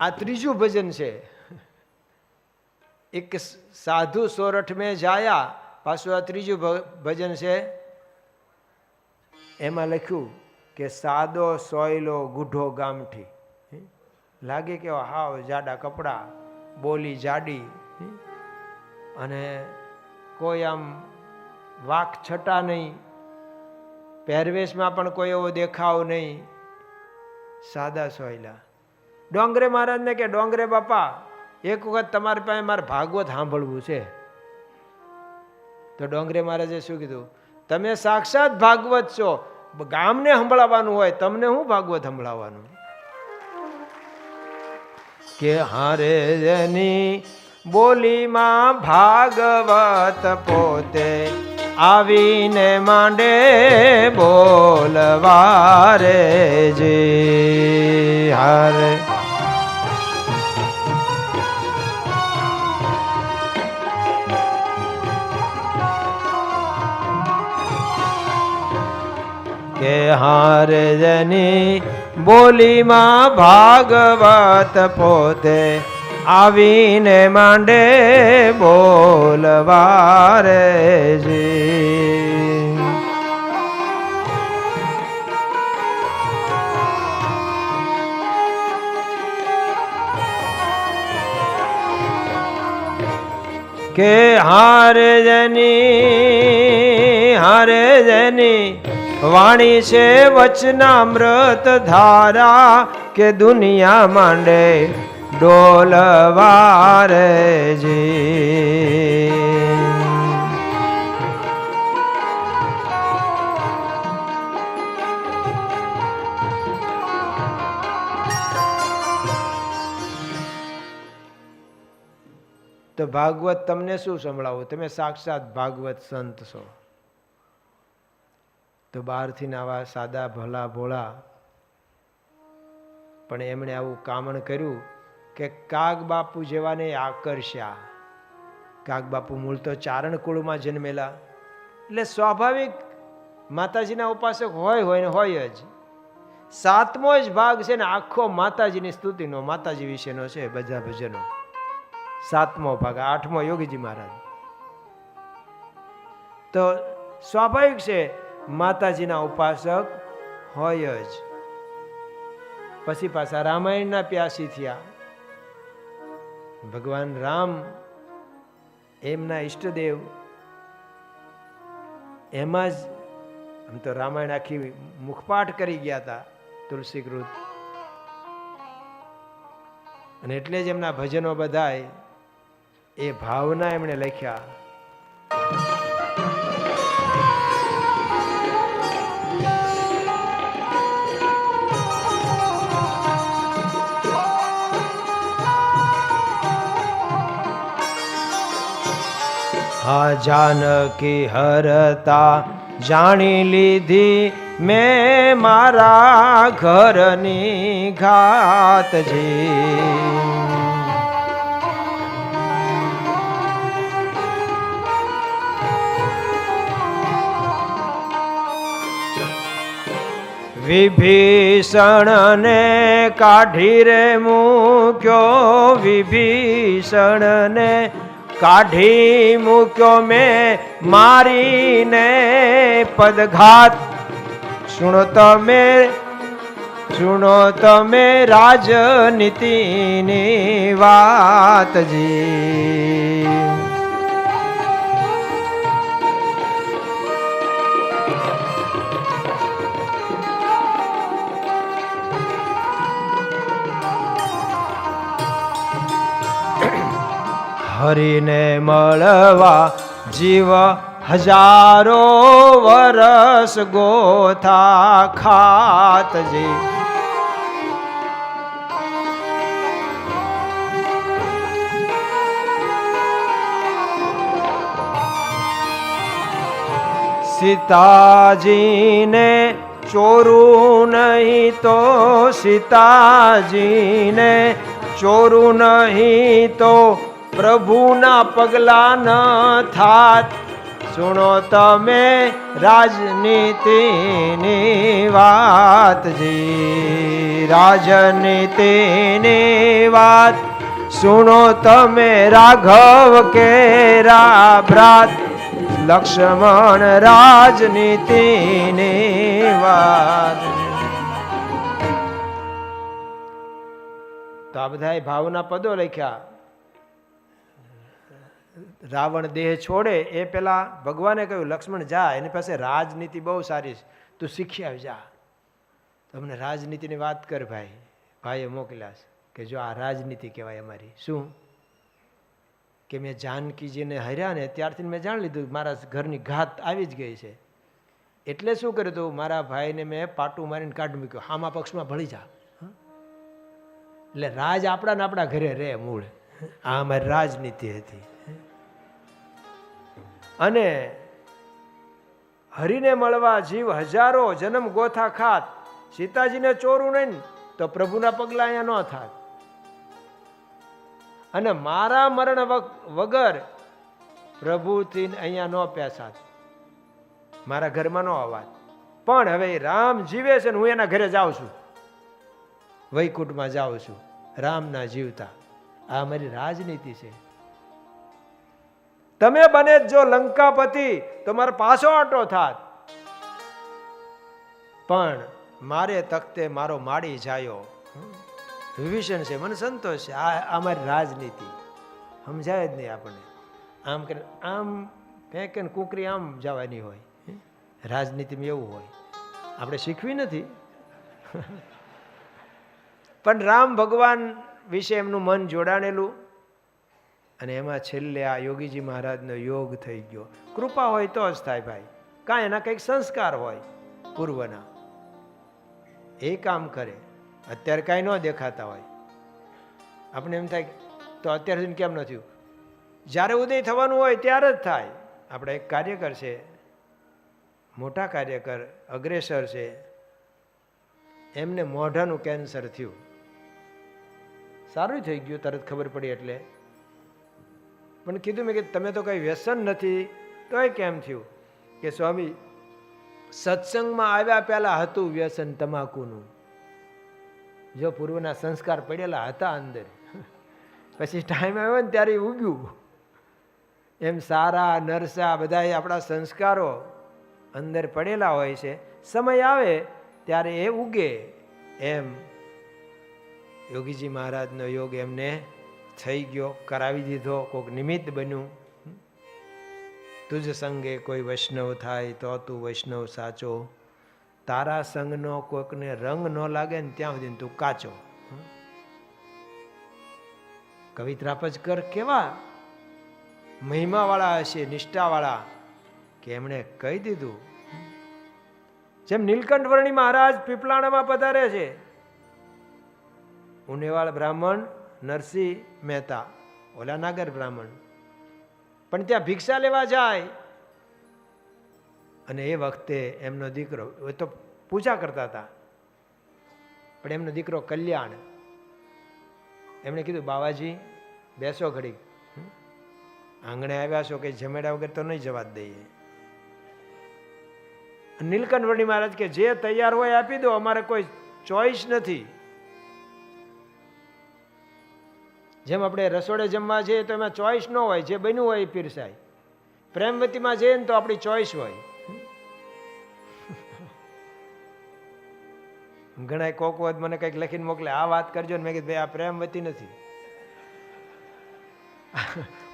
આ ત્રીજું ભજન છે. એક સાધુ સોરઠ મેં જાયા, પાછું આ ત્રીજું ભજન છે. એમાં લખ્યું કે સાદો સોયલો ગુઢો ગામઠી. લાગે કે હાવ જાડા કપડા, બોલી જાડી, અને કોઈ આમ વાક છટા નહીં, પહેરવેશમાં પણ કોઈ એવો દેખાવ નહીં, સાદા સોયલા. ડોંગરે મહારાજને કે ડોંગરે બાપા, એક વખત તમારી પાસે મારે ભાગવત સાંભળવું છે. તો ડોંગરે મહારાજે શું કીધું? તમે સાક્ષાત ભાગવત છો, ગામને સંભળાવવાનું હોય, તમને હું ભાગવત સંભળાવવાનું? કે હારે જેની બોલીમાં ભાગવત પોતે આવીને માંડે બોલવા રે જી. હારે કે હારે જેની બોલીમાં ભાગવત પોતે આવીને માંડે બોલવા રે જી. કે હારે જેની વાણી છે વચનામૃત ધારા, કે દુનિયા માંડે ડોલવા રે જી. તો ભાગવત તમને શું સંભળાવું? તમે સાક્ષાત ભાગવત સંત છો. તો બહારથી આવા સાદા ભલા ભોળા, પણ એમણે આવું કામણ કર્યું કે કાગ બાપુ જેવાને આકર્ષ્યા. કાગ બાપુ મૂળ તો ચારણ કુળમાં જન્મેલા, એટલે સ્વાભાવિક માતાજીના ઉપાસક હોય ને હોય જ. 7મો જ ભાગ છે ને આખો માતાજીની સ્તુતિનો, માતાજી વિશેનો છે બધા ભજનો. 7મો ભાગ, 8મો યોગીજી મહારાજ. તો સ્વાભાવિક છે માતાજીના ઉપાસક હોય જ. પછી પાછા રામાયણના પ્યાસી થયા. ભગવાન રામ એમના ઈષ્ટદેવ, એમાં જ આમ તો રામાયણ આખી મુખપાઠ કરી ગયા હતા તુલસીકૃત, અને એટલે જ એમના ભજનો બધાય એ ભાવના એમણે લખ્યા. આ જાનકી હરતા જાણી લીધી મેં મારા ઘરની ઘાતજી. વિભીષણને કાઢી રે મૂક્યો, વિભીષણને કાઢી મૂક્યો મેં મારીને પદઘાત. સુણો તમે સુનો તમે રાજનીતિની વાતજી. હરિને મળવા જીવ હજારો વરસ ગોથા ખાતજી. સીતાજીને ચોરું નહીં તો સીતાજીને ચોરું નહીં તો પ્રભુના પગલા ન થાત. સુનો તમે રાજનીતિની વાતજી. રાજનીતિની વાત સુનો તમે રાઘવ કેરા ભ્રાત. લક્ષ્મણ રાજનીતિની વાત. તો આ બધા ભાવના પદો લખ્યા. રાવણ દેહ છોડે એ પેલા ભગવાને કહ્યું લક્ષ્મણ જા, એની પાસે રાજનીતિ બહુ સારી છે, તું શીખી આવી જા. તમને રાજનીતિની વાત કર ભાઈ. ભાઈએ મોકલ્યા છે કે જો આ રાજનીતિ કહેવાય અમારી. શું કે મેં જાનકીજીને હર્યા ને ત્યારથી મેં જાણી લીધું મારા ઘરની ઘાત આવી જ ગઈ છે. એટલે શું કર્યું તું, મારા ભાઈને મેં પાટું મારીને કાઢી મૂક્યો, હામા પક્ષમાં ભળી જા. એટલે રાજ આપણા ને આપણા ઘરે રે મૂળ. આ અમારી રાજનીતિ હતી. અને હરિને મળવા જીવ હજારો જન્મ ગોથા ખાત. સીતાજીને ચોરું નહીં તો પ્રભુના પગલા અહીંયા ન થાત. અને મારા મરણ વગર પ્રભુથી અહીંયા ન પેસાત, મારા ઘરમાં ન આવત. પણ હવે રામ જીવે છે ને હું એના ઘરે જાઉં છું, વૈકુંઠમાં જાઉં છું, રામ ના જીવતા. આ મારી રાજનીતિ છે. તમે બને જો લંકાપતિ તો મારો પાછો આટો થાત, પણ મારે તખતે મારો માડી જાયો વિભીષણ છે, મને સંતોષ છે. આ અમારી રાજનીતિ સમજાય જ નહીં આપણને. આમ કે આમ ફેંકે ને કુકરી આમ જવાની હોય. રાજનીતિમાં એવું હોય, આપણે શીખવી નથી. પણ રામ ભગવાન વિશે એમનું મન જોડાણેલું. અને એમાં છેલ્લે આ યોગીજી મહારાજનો યોગ થઈ ગયો. કૃપા હોય તો જ થાય ભાઈ. કાંઈ એના કંઈક સંસ્કાર હોય પૂર્વના, એ કામ કરે. અત્યારે કાંઈ ન દેખાતા હોય, આપણે એમ થાય તો અત્યાર સુધી કેમ ન થયું. જ્યારે ઉદય થવાનું હોય ત્યારે જ થાય. આપણે એક કાર્યકર છે, મોટા કાર્યકર, અગ્રેસર છે, એમને મોઢાનું કેન્સર થયું. સારું થઈ ગયું તરત ખબર પડી એટલે. પણ કીધું મેં કે તમે તો કંઈ વ્યસન નથી, તોય કેમ થયું? કે સ્વામી સત્સંગમાં આવ્યા પહેલા હતું વ્યસન તમાકુનું. જો પૂર્વના સંસ્કાર પડેલા હતા અંદર, પછી ટાઈમ આવ્યો ને ત્યારે ઉગ્યું. એમ સારા નરસા બધા આપણા સંસ્કારો અંદર પડેલા હોય છે, સમય આવે ત્યારે એ ઉગે. એમ યોગીજી મહારાજનો યોગ એમને થઈ ગયો, કરાવી દીધો. કોઈક નિમિત્ત બન્યું. તુજ સંગે કોઈ વૈષ્ણવ થાય તો તું વૈષ્ણવ સાચો. તારા સંગનો કોઈકને રંગ ન લાગે ને ત્યાં સુધી તું કાચો. કવિ ત્રાપજકર કેવા મહિમાવાળા હશે, નિષ્ઠાવાળા, કે એમણે કહી દીધું. જેમ નીલકંઠ વર્ણી મહારાજ પીપલાણામાં પધારે છે, ઉનેવાળ બ્રાહ્મણ નરસિંહ મહેતા, ઓલા નાગર બ્રાહ્મણ, પણ ત્યાં ભિક્ષા લેવા જાય. અને એ વખતે એમનો દીકરો, એ તો પૂજા કરતા હતા, પણ એમનો દીકરો કલ્યાણ, એમણે કીધું બાવાજી બેસો ઘડી, આંગણે આવ્યા છો કે જમેડા વગર તો નહીં જવા જ દઈએ. નીલકંઠ વર્ણી મહારાજ કે જે તૈયાર હોય આપી દો, અમારે કોઈ ચોઈસ નથી. જેમ આપણે રસોડે જમવા જઈએ તો એમાં ચોઈસ ન હોય, જે બન્યું હોય એ પીરસાય. પ્રેમવતીમાં જઈએ ને તો આપણી ચોઈસ હોય. ઘણા કોક વખત મને કંઈક લખીને મોકલે, આ વાત કરજો ને. મેં કીધું ભાઈ આ પ્રેમવતી નથી.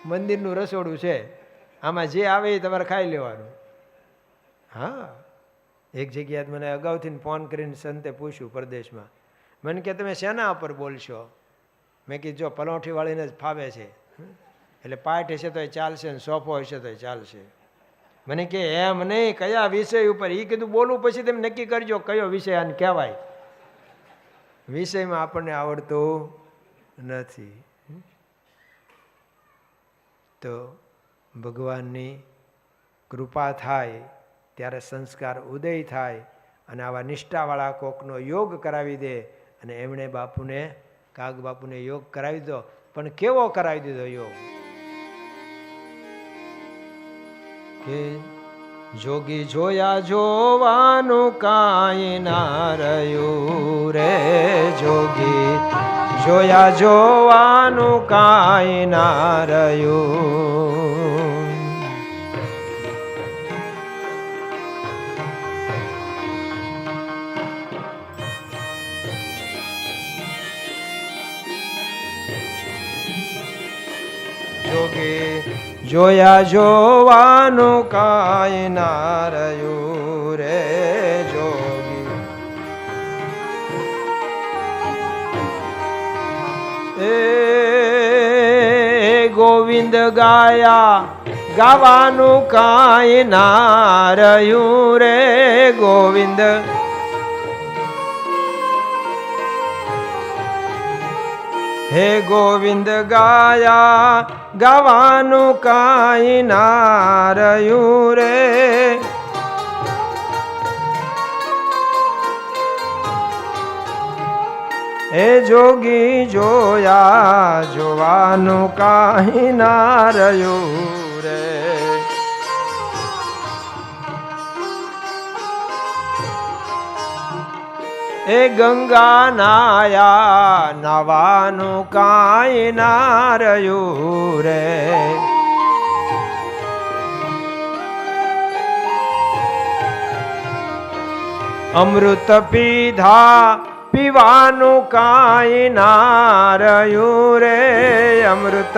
મંદિરનું રસોડું છે, આમાં જે આવે એ તમારે ખાઈ લેવાનું. હા, એક જગ્યાએ મને અગાઉથી ફોન કરીને સંતે પૂછ્યું પરદેશમાં, મને કે તમે શેના ઉપર બોલશો? મેં કીધું જો પલોઠી વાળીને જ ફાવે છે, એટલે પાઠ હશે તો એ ચાલશે ને સોફો હશે તો એ ચાલશે. મને કે એમ નહીં, કયા વિષય ઉપર? એ કીધું બોલું પછી તમે નક્કી કરજો કયો વિષય આને કહેવાય. વિષયમાં આપણને આવડતું નથી. તો ભગવાનની કૃપા થાય ત્યારે સંસ્કાર ઉદય થાય અને આવા નિષ્ઠાવાળા કોકનો યોગ કરાવી દે. અને એમણે બાપુને, કાગ બાપુને યોગ કરાવી દીધો. પણ કેવો કરાવી દીધો યોગ? કે જોગી જોયા જોવાનું કાંઈ ના રહ્યું રે, જોગી જોયા જોવાનું કાંઈ ના રહ્યું. જોગી જોયા જોવાનું કાંઈ ના રહ્યું રે, જોગી એ ગોવિંદ ગાયા ગાવાનું કાંઈ ના રહ્યું રે, ગોવિંદ હે ગોવિંદ ગાયા ગાવાનું કાંઈ ના રહ્યું રે. હે જોગી જોયા જોવાનું કાંઈ ના રહ્યું રે. એ ગંગા નાયા નાવાનું કાંઈ ના રહ્યું રે. અમૃત પીધા પીવાનું કાંઈ ના રહ્યું રે, અમૃત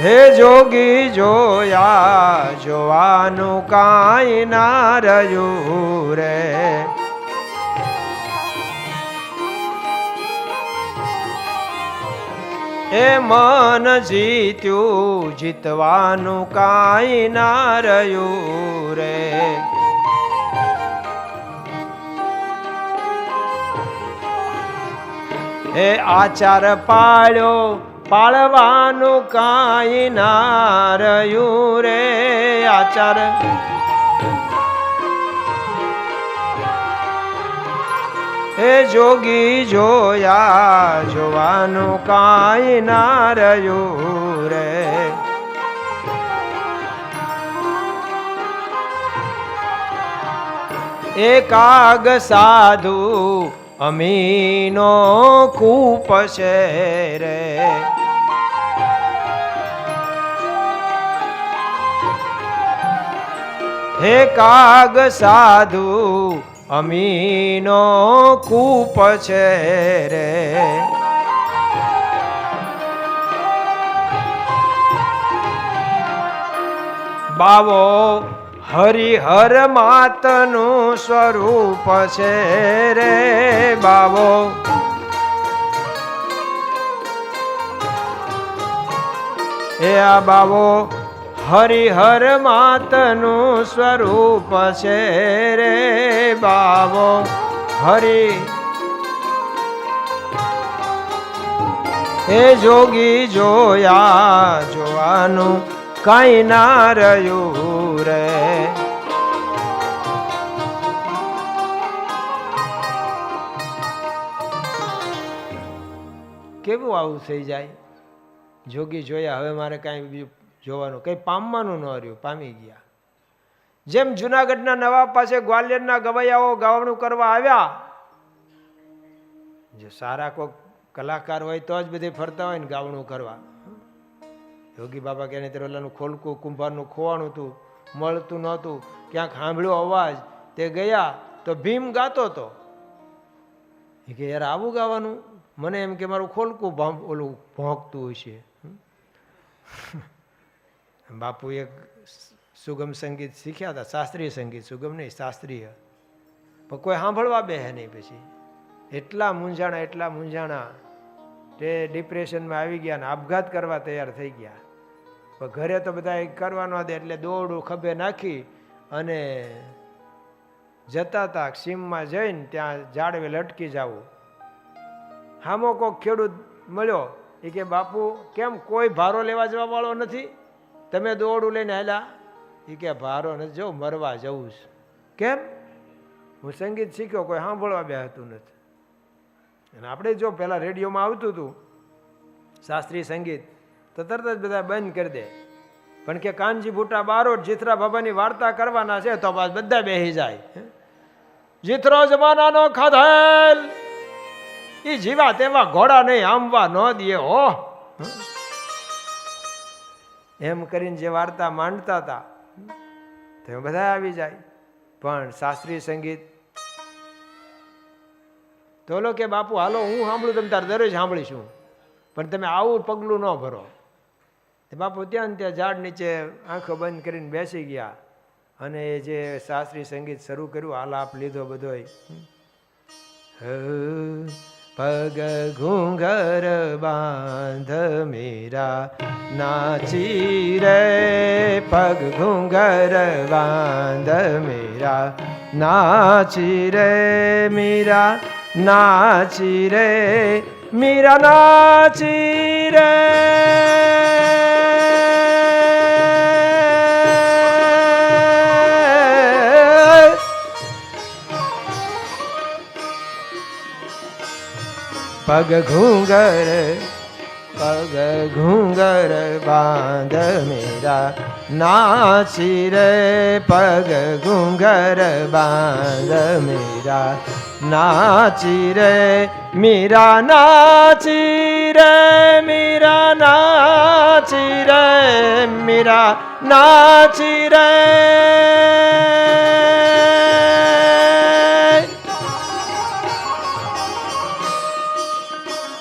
હે જોગી જોયા જોવાનું કાંઈ ના રહ્યું રે. એ મન જીત્યું જીતવાનું કાંઈ ના રહ્યું રે. એ આચાર પાળ્યો પાળવાનું કાંઈ ના રહ્યું રે, આચાર હે જોગી જોયા જોવાનું કાંઈ ના રહ્યું રે. એ કાગ સાધુ અમીનો કૂપ છે રે. હે કાગ સાધુ અમીનો કૂપ છે રે. બાવો હરિહર માતનું સ્વરૂપ છે રે, બાવો એ આ બાવો હરિહર માતનું સ્વરૂપ છે રે, બાવો હરિ એ જોગી જોયા જોવાનું કાંઈ ના રહ્યું રે. કેવું આવું થઈ જાય? જોગી જોયા હવે મારે કાંઈ બીજું જોવાનું કંઈ પામવાનું ન રહ્યું, પામી ગયા. જેમ જુનાગઢના નવાબ પાસે ગ્વાલિયરના ગવૈયાઓ ગાવણું કરવા આવ્યા, જો સારા કોઈક કલાકાર હોય તો જ બધે ફરતા હોય ને ગાવણું કરવા. યોગી બાબા કે ઓલાનું ખોલકું કુંભારનું ખોવાનું હતું મળતું નહોતું. ક્યાંક સાંભળ્યો અવાજ, તે ગયા તો ભીમ ગાતો હતો. એ કે યાર આવું ગાવાનું, મને એમ કે મારું ખોલકું ઓલું ભોંકતું હોય છે. બાપુ એક સુગમ સંગીત શીખ્યા હતા, શાસ્ત્રીય સંગીત, સુગમ નહીં શાસ્ત્રીય, પણ કોઈ સાંભળવા બેહે નહીં. પછી એટલા મૂંઝાણા તે ડિપ્રેશનમાં આવી ગયા ને આપઘાત કરવા તૈયાર થઈ ગયા. પણ ઘરે તો બધા કરવા ન દે એટલે દોરડું ખભે નાખી અને જતા હતા. સીમમાં જઈને ત્યાં ઝાડવે લટકી જવું. હામો કોક ખેડૂત મળ્યો. એ કે બાપુ કેમ કોઈ ભારો લેવા જવા વાળો નથી, તમે દોરડું લઈને હાલ્યા? એ કે ભારો નથી, જો મરવા જવું છે. કેમ? હું સંગીત શીખ્યો, કોઈ સાંભળવા બેહતું નથી. અને આપણે જો પહેલાં રેડિયોમાં આવતું હતું શાસ્ત્રીય સંગીત તો તરત જ બધા બંધ કરી દે. પણ કે કાનજી ભૂટા બારોટ જીથરા બાબાની વાર્તા કરવાના છે તો બસ બધા બેસી જાય. જીથરો જમાનાનો ખાધેલ એ જીવા તેવા ઘોડા નહીં આંબવા ન દે હો. એમ કરીને જે વાર્તા માંડતા હતા તે બધા આવી જાય. પણ શાસ્ત્રીય સંગીત તો લો કે બાપુ હાલો હું સાંભળું, તમે તારે દરરોજ સાંભળીશું, પણ તમે આવું પગલું ન ભરો. બાપુ ત્યાં ઝાડ નીચે આંખો બંધ કરીને બેસી ગયા અને જે શાસ્ત્રીય સંગીત શરૂ કર્યું, આલાપ લીધો બધોય. પગ ઘૂંઘર બાંધ મીરા નાચી રે, પગ ઘૂંઘર બાંધ મીરા નાચી રે, મીરા નાચી રે, મીરા નાચી રે. પગ ઘૂંઘર બાંધ મીરા નાચી રે, પગ ઘૂંઘર બાંધ મીરા નાચી રે, મીરા નાચી રે, મીરા નાચી રે, મીરા નાચી રે.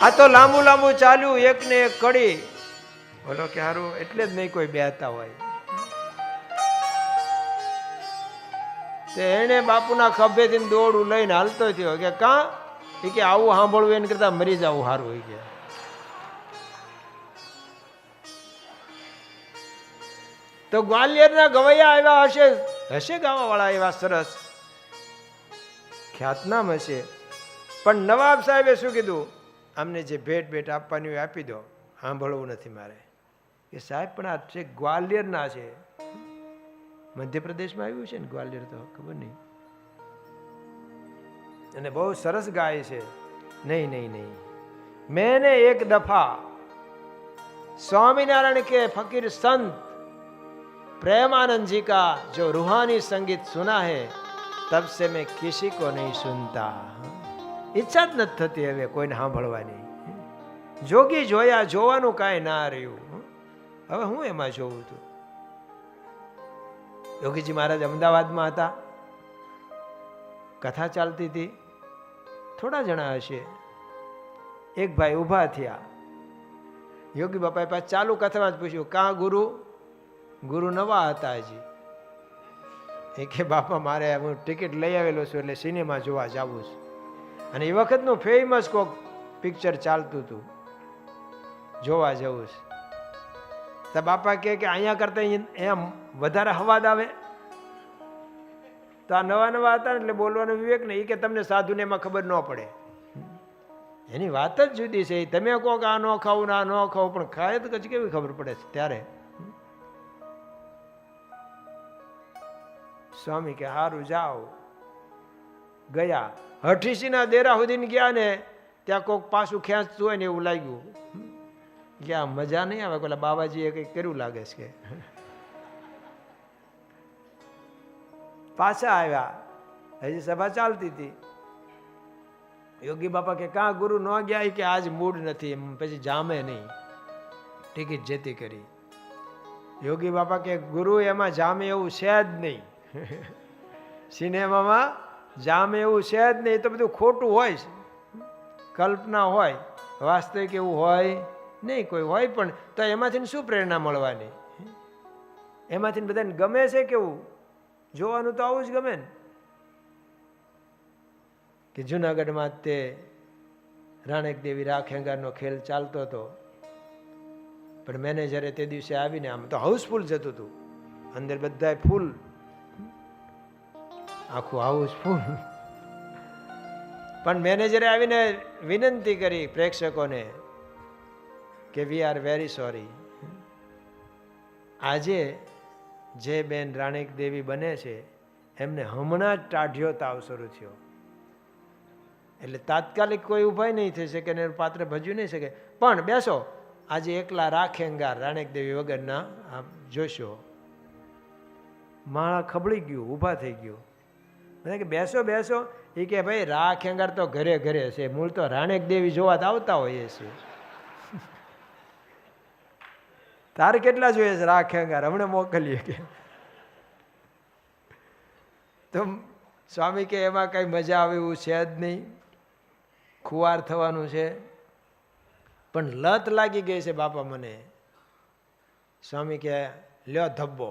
આ તો લાંબુ ચાલ્યું, એક ને એક કડી. બોલો કે હારું એટલે જ નહીં કોઈ બેહતા હોય. તે એને બાપુના ખભેથી દોડું લઈને હાલતો થયો કે કાં? એ કે આવું સાંભળવું એને કરતા મરી જવું સારું હોય કે. તો ગ્વાલિયરના ગવૈયા આવ્યા હશે ગાવા વાળા એવા સરસ ખ્યાતનામ હશે. પણ નવાબ સાહેબે શું કીધું? આમને જે ભેટ આપવાની હોય આપી દો, સાંભળવું નથી મારે. કે સાહેબ પણ આ છે ગ્વાલિયરના છે, મધ્યપ્રદેશમાં આવ્યું છે ને ગ્વાલિયર, તો ખબર નહીં. અને બહુ સરસ ગાય છે. નહીં, मैंने एक दफा स्वामीनारायण के फकीर संत प्रेमानंद जी का जो रूहानी संगीत सुना है तब से मैं किसी को नहीं सुनता. ઈચ્છા જ નથી થતી હવે કોઈને સાંભળવાની. જોગી જોયા, જોવાનું કાંઈ ના રહ્યું. હવે હું એમાં જોઉં છું. યોગીજી મહારાજ અમદાવાદમાં હતા, કથા ચાલતી હતી, થોડા જણા હશે. એક ભાઈ ઊભા થયા, યોગી બાપાએ પાસે ચાલુ કથામાં જ પૂછ્યું, કાં ગુરુ? ગુરુ નવા હતા હજી. એ કે બાપા મારે હું ટિકિટ લઈ આવેલો છું એટલે સિનેમા જોવા જાવું છું. અને એ વખતનું ફેમસ કોક પિક્ચર ચાલતું હતું, જોવા જવું છે. તો બાપા કે અહીંયા કરતા એમ વધારે હવાદ આવે. તો આ નવા હતા એટલે બોલવાનો વિવેક નહીં. કે તમને સાધુને એમાં ખબર ન પડે, એની વાત જ જુદી છે. તમે કહો કે આ ન ખાવું ને આ ન ખાવું, પણ ખાય તો કેવી ખબર પડે છે ત્યારે. સ્વામી કે હારું જાઓ. ગયા હઠીસીના દેરા સુધી ગયા ને ત્યાં કોક પાછું ખેંચતું હોય ને એવું લાગ્યું કે આ મજા નહીં આવે, પેલા બાબાજીએ કંઈક કર્યું લાગે છે કે. પાછા આવ્યા, હજી સભા ચાલતી હતી. યોગી બાપા કે કાં ગુરુ ન ગયા? કે આજ મૂડ નથી, પછી જામે નહીં, ટિકિટ જતી કરી. યોગી બાપા કે ગુરુ એમાં જામે એવું છે જ નહીં. સિનેમામાં જામે એવું છે જ નહીં. એ તો બધું ખોટું હોય, કલ્પના હોય, વાસ્તવિક એવું હોય નહીં. કોઈ હોય પણ તો એમાંથી શું પ્રેરણા મળવાની? એમાંથી બધાને ગમે છે કેવું? જોવાનું તો આવું જ ગમે ને. કે જુનાગઢમાં તે રાણેક દેવી રાખેંગારનો ખેલ ચાલતો હતો, પણ મેનેજરે તે દિવસે આવીને, આમ તો હાઉસફુલ જતું હતું, અંદર બધા ફૂલ, આખું હાઉસફુલ, પણ મેનેજરે આવીને વિનંતી કરી પ્રેક્ષકોને કે વી આર વેરી સોરી, આજે જે બેન રાણેક દેવી બને છે એમને હમણાં જ ટાઢિયો તાવ શરૂ થયો, એટલે તાત્કાલિક કોઈ ઉભા નહીં થઈ શકે ને પાત્ર ભજવી નહીં શકે, પણ બેસો, આજે એકલા રાખેંગાર રાણેક દેવી વગરના આપ જોશો. માળા ખબળી ગયું, ઊભા થઈ ગયું. મને કે બેસો બેસો. એ કે ભાઈ રાખેંગાર તો ઘરે ઘરે છે, મૂળ તો રાણેક દેવી જોવા આવતા હોઈએ છીએ. તારે કેટલા જોઈએ છે રાખેંગાર? હમણાં મોકલીએ કે. તો સ્વામી કે એમાં કઈ મજા આવે એવું છે જ નહીં, ખુવાર થવાનું છે. પણ લત લાગી ગઈ છે બાપા મને. સ્વામી કે લ્યો ધબ્બો,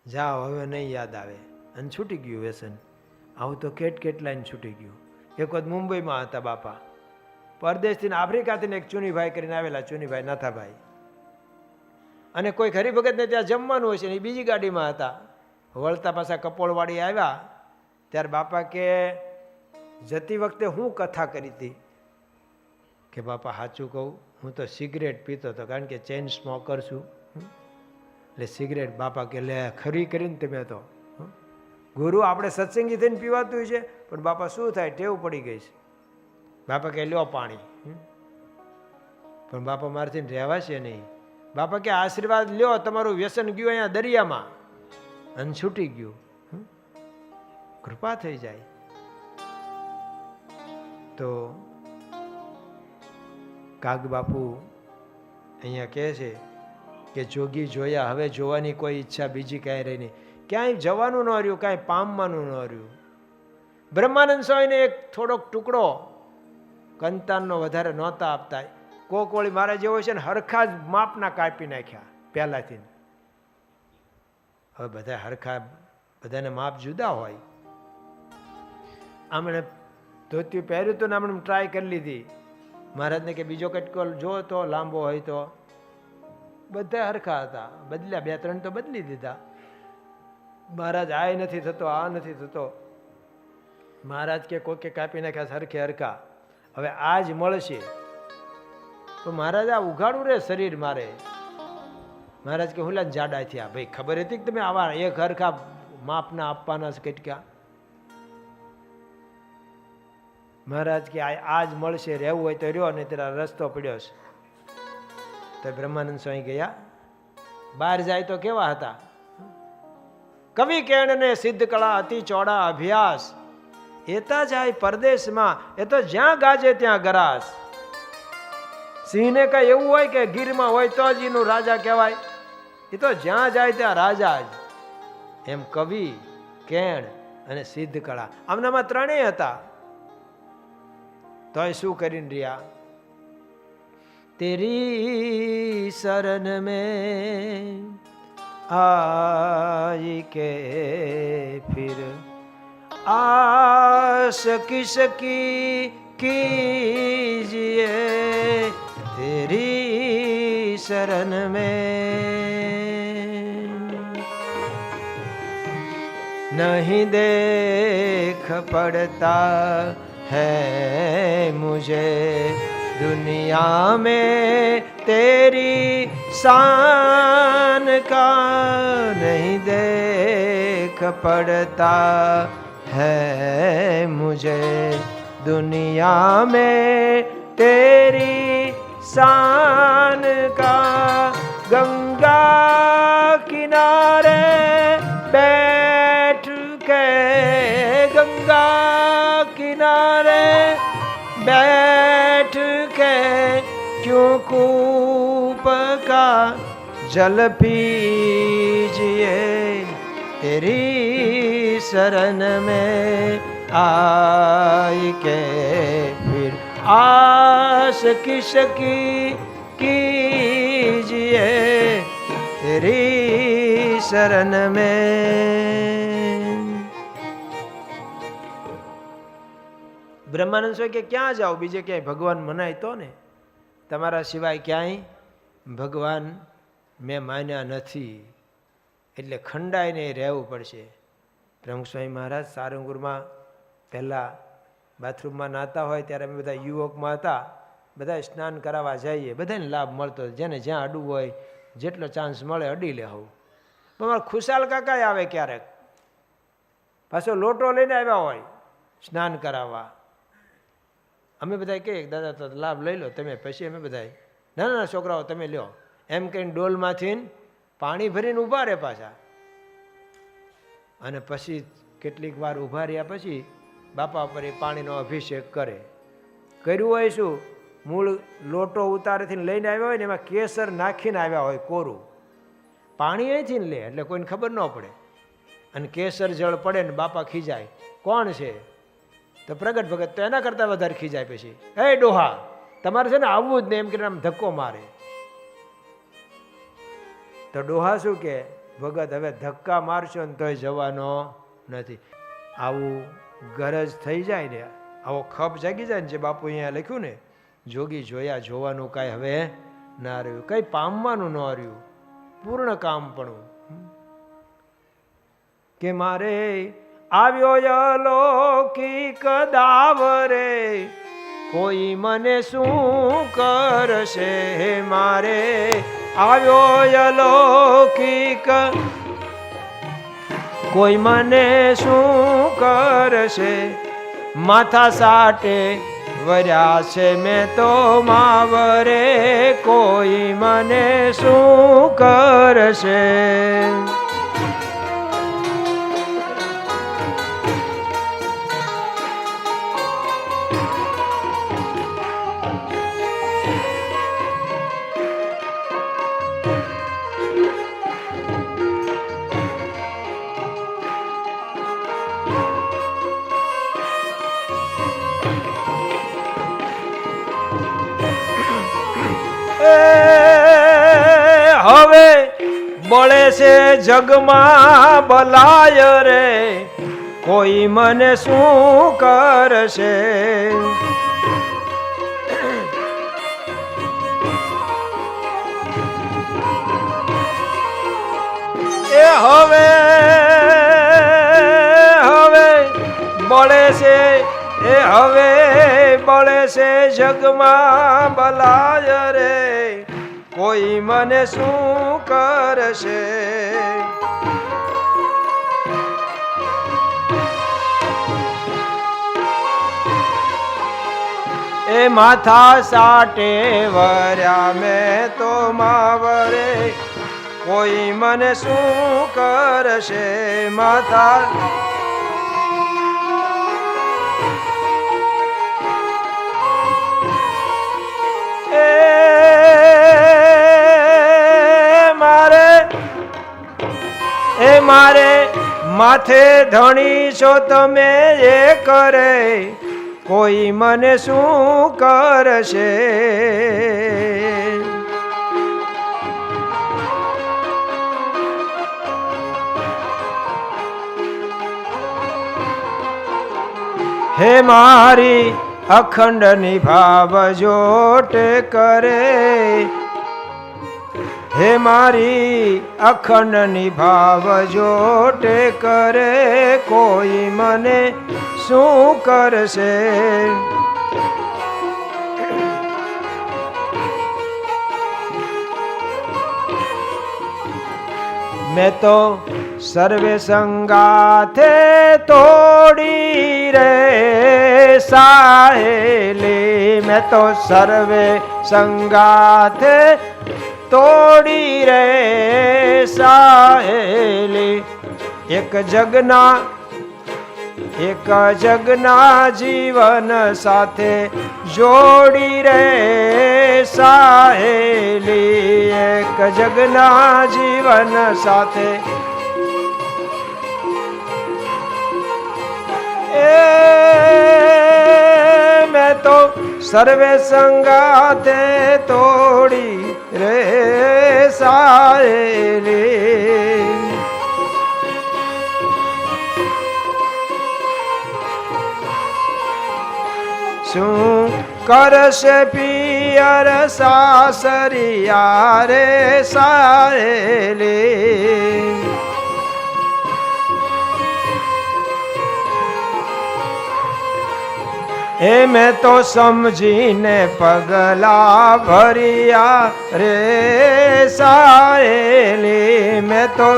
જાઓ હવે નહીં યાદ આવે. અને છૂટી ગયું વ્યસન. આવું તો કેટલાય છૂટી ગયું. એક વખત મુંબઈમાં હતા બાપા, પરદેશથી આફ્રિકાથી એક ચુનીભાઈ કરીને આવેલા, ચુનીભાઈ નાથાભાઈ, અને કોઈ હરિભગતને ત્યાં જમવાનું હોય છે ને એ બીજી ગાડીમાં હતા. વળતા પાછા કપોળવાડી આવ્યા ત્યારે બાપા કે જતી વખતે હું કથા કરી હતી? કે બાપા સાચું કહું, હું તો સિગરેટ પીતો હતો, કારણ કે ચેઇન સ્મોકર છું. એટલે સિગરેટ. બાપા કે લે ખરી કરીને તમે તો ગુરુ આપણે સત્સંગી થઈને પીવાતું છે, પણ બાપા શું થાય, ટેવ પડી ગઈ છે. બાપા કે લ્યો પાણી, પણ બાપા મારાથી રહેવાશે નહીં. બાપા કે આશીર્વાદ લ્યો, તમારું વ્યસન ગયું અહીંયા દરિયામાં અને છૂટી ગયું, કૃપા થઈ જાય. તો કાગ બાપુ અહીંયા કહે છે કે જોગી જોયા, હવે જોવાની કોઈ ઈચ્છા બીજી કાંઈ રહી નહીં. ક્યાંય જવાનું ન રહ્યું, કાંઈ પામવાનું ન રહ્યું. બ્રહ્માનંદ સ્વામીને એક થોડોક ટુકડો કંતાનનો વધારે નહોતા આપતા. કોકવળી મારા જેવો છે ને હરખા જ માપના કાપી નાખ્યા પહેલાથી. હવે બધા હરખા, બધાને માપ જુદા હોય. આમણે ધોતિયું પહેર્યું હતું ને આમણે ટ્રાય કરી લીધી. મહારાજને કે બીજો કટકો જો તો લાંબો હોય તો. બધા હરખા હતા, બદલ્યા, 2-3 તો બદલી દીધા. મહારાજ આ નથી થતો, આ નથી થતો. મહારાજ કે કોકે કાપી નાખ્યા સરખે હરખા, હવે આ જ મળશે. તો મહારાજ આ ઉઘાડું રે શરીર મારે. મહારાજ કે હુલા જાડા થયા. ભાઈ ખબર હતી કે તમે આવા એક હરખા માપના આપવાના છે કટકા? મહારાજ કે આ જ મળશે, રહેવું હોય તો રહ્યો, નહીં તેરા રસ્તો પડ્યો છે. તો બ્રહ્માનંદ સ્વામી ગયા. બહાર જાય તો કેવા હતા? કવિ કેણને સિદ્ધ કળા અતિ ચોડા અભ્યાસ, એતા જાય પરદેશમાં, એ તો જ્યાં ગાજે ત્યાં ગરાસ. સિંહને કઈ એવું હોય કે ગીરમાં હોય તો જ એનું રાજા કહેવાય? એ તો જ્યાં જાય ત્યાં રાજા જ. એમ કવિ, કેણ અને સિદ્ધ કળા, આમનામાં ત્રણેય હતા. તોય શું કરીને રહ્યા? તેરી શરણ મેં आई के फिर आस किसकी कीजिए, तेरी शरण में नहीं देख पड़ता है मुझे दुनिया में तेरी शान का, नहीं देख पड़ता है मुझे दुनिया में तेरी शान का. गंगा किनारे बैठ के, गंगा किनारे बैठ के क्यों कूप का जल पीजिए तेरी शरण में आई के फिर आस किसकी कीजिए तेरी शरण में। બ્રહ્માનંદ સ્વામી કે ક્યાં જાઓ, બીજે ક્યાંય ભગવાન મનાય તો ને, તમારા સિવાય ક્યાંય ભગવાન મેં માન્યા નથી, એટલે ખંડાઈને રહેવું પડશે. પ્રમુખ સ્વામી મહારાજ સારંગપુરમાં પહેલાં બાથરૂમમાં નાતા હોય ત્યારે અમે બધા યુવકમાં હતા, બધા સ્નાન કરાવવા જઈએ, બધાને લાભ મળતો, જેને જ્યાં અડવું હોય જેટલો ચાન્સ મળે અડી લેવું. પણ મારા ખુશાલ કાકા આવે ક્યારેક, પાછો લોટો લઈને આવ્યા હોય સ્નાન કરાવવા. અમે બધા કહીએ દાદા તો લાભ લઈ લો તમે, પછી અમે બધા ના ના છોકરાઓ તમે લ્યો એમ કહીને ડોલમાંથી પાણી ભરીને ઊભા રહે પાછા. અને પછી કેટલીક વાર ઊભા રહ્યા પછી બાપા પર એ પાણીનો અભિષેક કરે. કર્યું હોય શું, મૂળ લોટો ઉતારેથી લઈને આવ્યા હોય ને એમાં કેસર નાખીને આવ્યા હોય કોરું, પાણી અહીંથી લે એટલે કોઈને ખબર ન પડે, અને કેસર જળ પડે ને બાપા ખીજાય, કોણ છે તો પ્રગટ ભગત. તો એના કરતાં વધારે ખીજાય પછી, એ ડોહા તમારે છે ને આવવું જ ને, એમ કરીને આમ ધક્કો મારે. તો ડોહા શું કે, ભગત હવે ધક્કા મારશો ને તોય જવાનો નથી. આવું ગરજ થઈ જાય ને, આવો ખપ જાગી જાય ને, જે બાપુ અહીંયા લખ્યું ને, જોગી જોયા જોવાનું કાંઈ હવે ના રહ્યું, કંઈ પામવાનું ન રહ્યું, પૂર્ણ કામ પણ. કે મારે આવ્યો અલૌકિક દાવ રે, કોઈ મને શું કરશે, મારે આવ્યો અલૌકિક કોઈ મને શું કરશે, માથા સાટે વર્યા છે મેં તો માવરે, કોઈ મને શું કરશે. હવે બળે છે જગમાં બલાય રે, કોઈ મને શું કરશે, એ હવે બળે છે, એ હવે બળે છે જગમાં બલાય રે, કોઈ મને શું કરશે. એ માથા સાટે વર્યા મેં તો માવરે, કોઈ મને શું કરશે, માથા મારે માથે ધણી છો તમે એ કરે, કોઈ મને શું કરશે. હે મારી અખંડ નિભાવજો કરે, હે મારી અખંડ નિભાવજો કરે, કોઈ મને શું કરશે. મેં તો સર્વે સંગાથે તોડી રે સાહેલી, મેં તો સર્વે સંગાથે તોડી રે સાહેલી, એક જગના જીવન સાથે જોડી રે સાહેલી, એક એક જગના જીવન સાથે મેં તો સર્વે સંગાતે તોડી રે સાયેલી. શું કરશે પિયર સાસરિયા રે સાયેલી. એ મેં તો સમજીને પગલા ભર્યા રે સાયેલી. મેં તો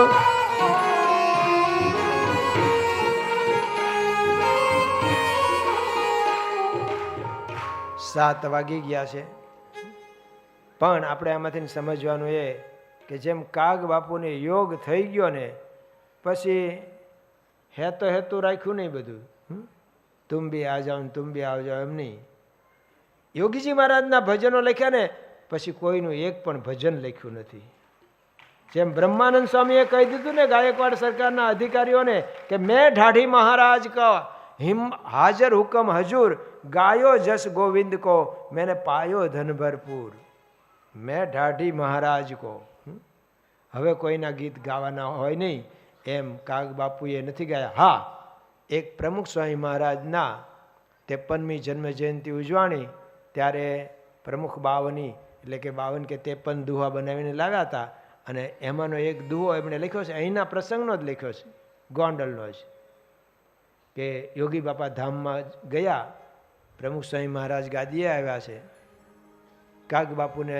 સાત વાગી ગયા છે, પણ આપણે આમાંથી સમજવાનું એ કે જેમ કાગ બાપુને યોગ થઈ ગયો ને પછી હેતું રાખ્યું નહીં બધું. તુમ બી આ જાઓ ને તુમ બી આવ જાઓ એમ નહીં. યોગીજી મહારાજના ભજનો લખ્યા ને પછી કોઈનું એક પણ ભજન લખ્યું નથી. જેમ બ્રહ્માનંદ સ્વામીએ કહી દીધું ને ગાયકવાડ સરકારના અધિકારીઓને કે મેં ઢાઢી મહારાજ કા હાજર હુકમ હજૂર ગાયો જસ ગોવિંદ કો મેને પાયો ધન ભરપૂર. મેં ઢાઢી મહારાજ કો. હવે કોઈના ગીત ગાવાના હોય નહીં એમ કાગ બાપુએ નથી ગાયા. હા, એક પ્રમુખ સ્વામી મહારાજના 53મી જન્મ જયંતિ ઉજવાણી ત્યારે પ્રમુખ 52 એટલે કે 52 કે 53 દુહા બનાવીને લાવ્યા હતા અને એમાંનો એક દુહો એમણે લખ્યો છે, અહીંના પ્રસંગનો જ લખ્યો છે, ગોંડલનો જ, કે યોગી બાપા ધામમાં ગયા, પ્રમુખ સ્વામી મહારાજ ગાદીએ આવ્યા છે, કાગ બાપુને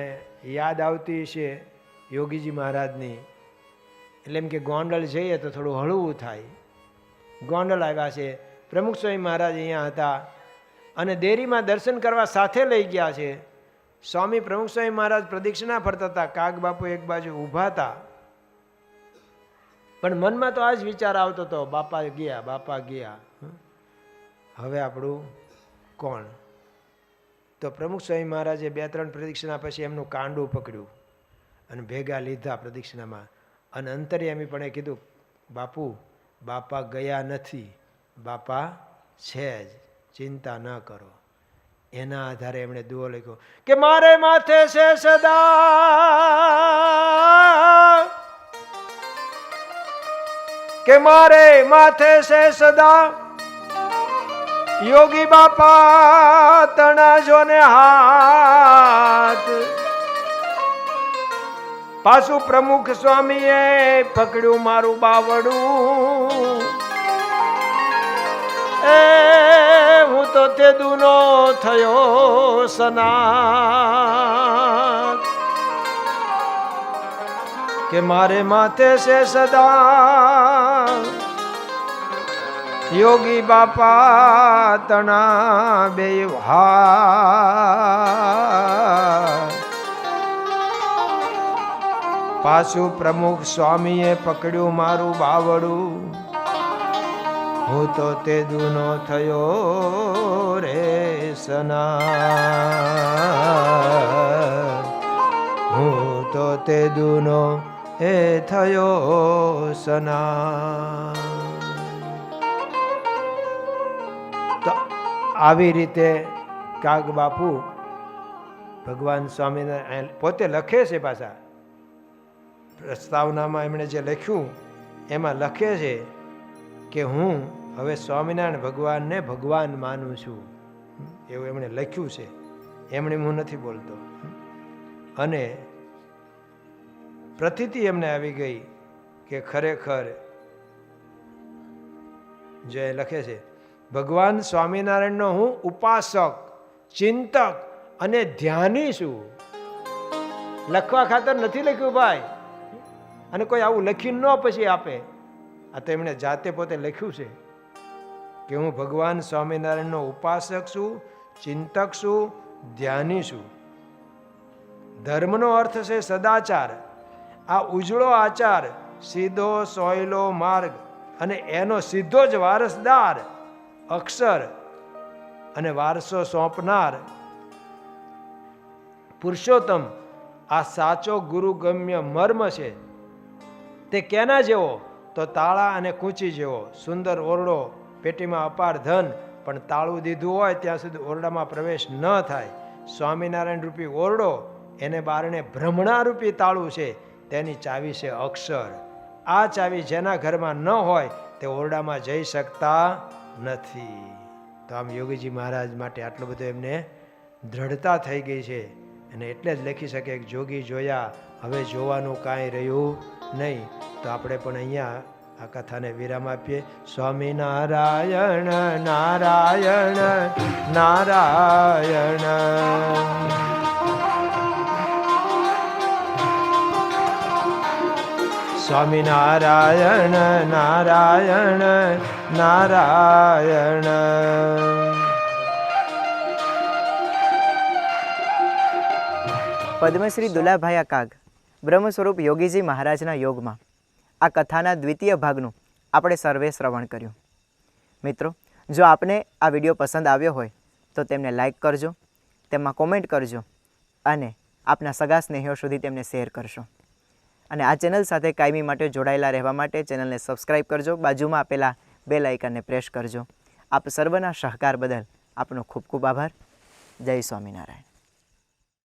યાદ આવતી છે યોગીજી મહારાજની, એટલે એમ કે ગોંડલ જઈએ તો થોડું હળવું થાય. ગોંડલ આવ્યા છે, પ્રમુખ સ્વામી મહારાજ અહીંયા હતા અને દેરીમાં દર્શન કરવા સાથે લઈ ગયા છે. સ્વામી પ્રમુખ સ્વામી મહારાજ પ્રદક્ષિણા ફરતા હતા, કાગ બાપુ એક બાજુ ઊભા હતા, પણ મનમાં તો આ જ વિચાર આવતો હતો, બાપા ગયા, બાપા ગયા, હવે આપણું કોણ? તો પ્રમુખ સ્વામી મહારાજે 2-3 પ્રદક્ષિણા પછી એમનું કાંડું પકડ્યું અને ભેગા લીધા પ્રદક્ષિણામાં અને અંતર્યામી પણ કીધું, બાપુ બાપા ગયા નથી, બાપા છે જ, ચિંતા ન કરો. એના આધારે એમણે દુઓ લખ્યો કે મારે માથે છે સદા, કે મારે માથે છે સદા યોગી બાપા તણાજો ને હાથ. પાછું પ્રમુખ સ્વામીએ પકડ્યું મારું બાવડું, એ હું તો તે દૂનો થયો સનાથ, કે મારે માથે છે સદા યોગી બાપા તણા બે હાથ. પાછું પ્રમુખ સ્વામીએ પકડ્યું મારું બાવડું, હું તો તે દૂનો થયો રે સનાથ, હું તો તે દૂનો એ થયો સનાથ. તો આવી રીતે કાગ બાપુ ભગવાન સ્વામિનારાયણ પોતે લખે છે, પાછા પ્રસ્તાવનામાં એમણે જે લખ્યું એમાં લખે છે કે હું હવે સ્વામિનારાયણ ભગવાનને ભગવાન માનું છું, એવું એમણે લખ્યું છે, એમણે હું નથી બોલતો. અને પ્રતીતિ એમને આવી ગઈ કે ખરેખર જે લખે છે, ભગવાન સ્વામિનારાયણનો હું ઉપાસક, ચિંતક અને ધ્યાની છું. લખવા ખાતર નથી લખ્યું ભાઈ, અને કોઈ આવું લખીને ન પછી આપે. આ તો એમણે જાતે પોતે લખ્યું છે કે હું ભગવાન સ્વામિનારાયણનો ઉપાસક છું, ચિંતક છું, ધ્યાની છું. ધર્મનો અર્થ છે સદાચાર. આ ઉજળો આચાર, સીધો સોયલો માર્ગ અને એનો સીધો જ વારસદાર, અક્ષર અને વારસો સોંપનાર પુરુષોત્તમ આ સાચો ગુરુગમ્ય મર્મ છે. તે કેના જેવો? તો તાળા અને કૂંચી જેવો. સુંદર ઓરડો, પેટીમાં અપાર ધન, પણ તાળું દીધું હોય ત્યાં સુધી ઓરડામાં પ્રવેશ ન થાય. સ્વામિનારાયણ રૂપી ઓરડો, એને બારણે ભ્રમણા રૂપી તાળું છે, તેની ચાવી છે અક્ષર. આ ચાવી જેના ઘરમાં ન હોય તે ઓરડામાં જઈ શકતા નથી. તો આમ યોગીજી મહારાજ માટે આટલું બધું એમને દ્રઢતા થઈ ગઈ છે, અને એટલે જ લખી શકે કે જોગી જોયા, હવે જોવાનું કાંઈ રહ્યું નહીં. તો આપણે પણ અહીંયા આ કથાને વિરામ આપીએ. સ્વામિનારાયણ નારાયણ નારાયણ. સ્વામિનારાયણ નારાયણ નારાયણ. પદ્મશ્રી દુલાભાયા કાગ બ્રહ્મ સ્વરૂપ યોગીજી મહારાજના યોગમાં આ કથાના દ્વિતીય ભાગનું આપણે સર્વે શ્રવણ કર્યું. મિત્રો, જો આપને આ વિડીયો પસંદ આવ્યો હોય તો તેમને લાઈક કરજો, તેમાં કોમેન્ટ કરજો અને આપના સગા સ્નેહીઓ સુધી તેમને શેર કરશો. અને આ ચેનલ સાથે કાયમી માટે જોડાયેલા રહેવા માટે ચેનલને સબસ્ક્રાઈબ કરજો, બાજુમાં આપેલા બેલ આઇકનને પ્રેસ કરજો. આપ સર્વના સહકાર બદલ આપનો ખૂબ ખૂબ આભાર. જય સ્વામિનારાયણ.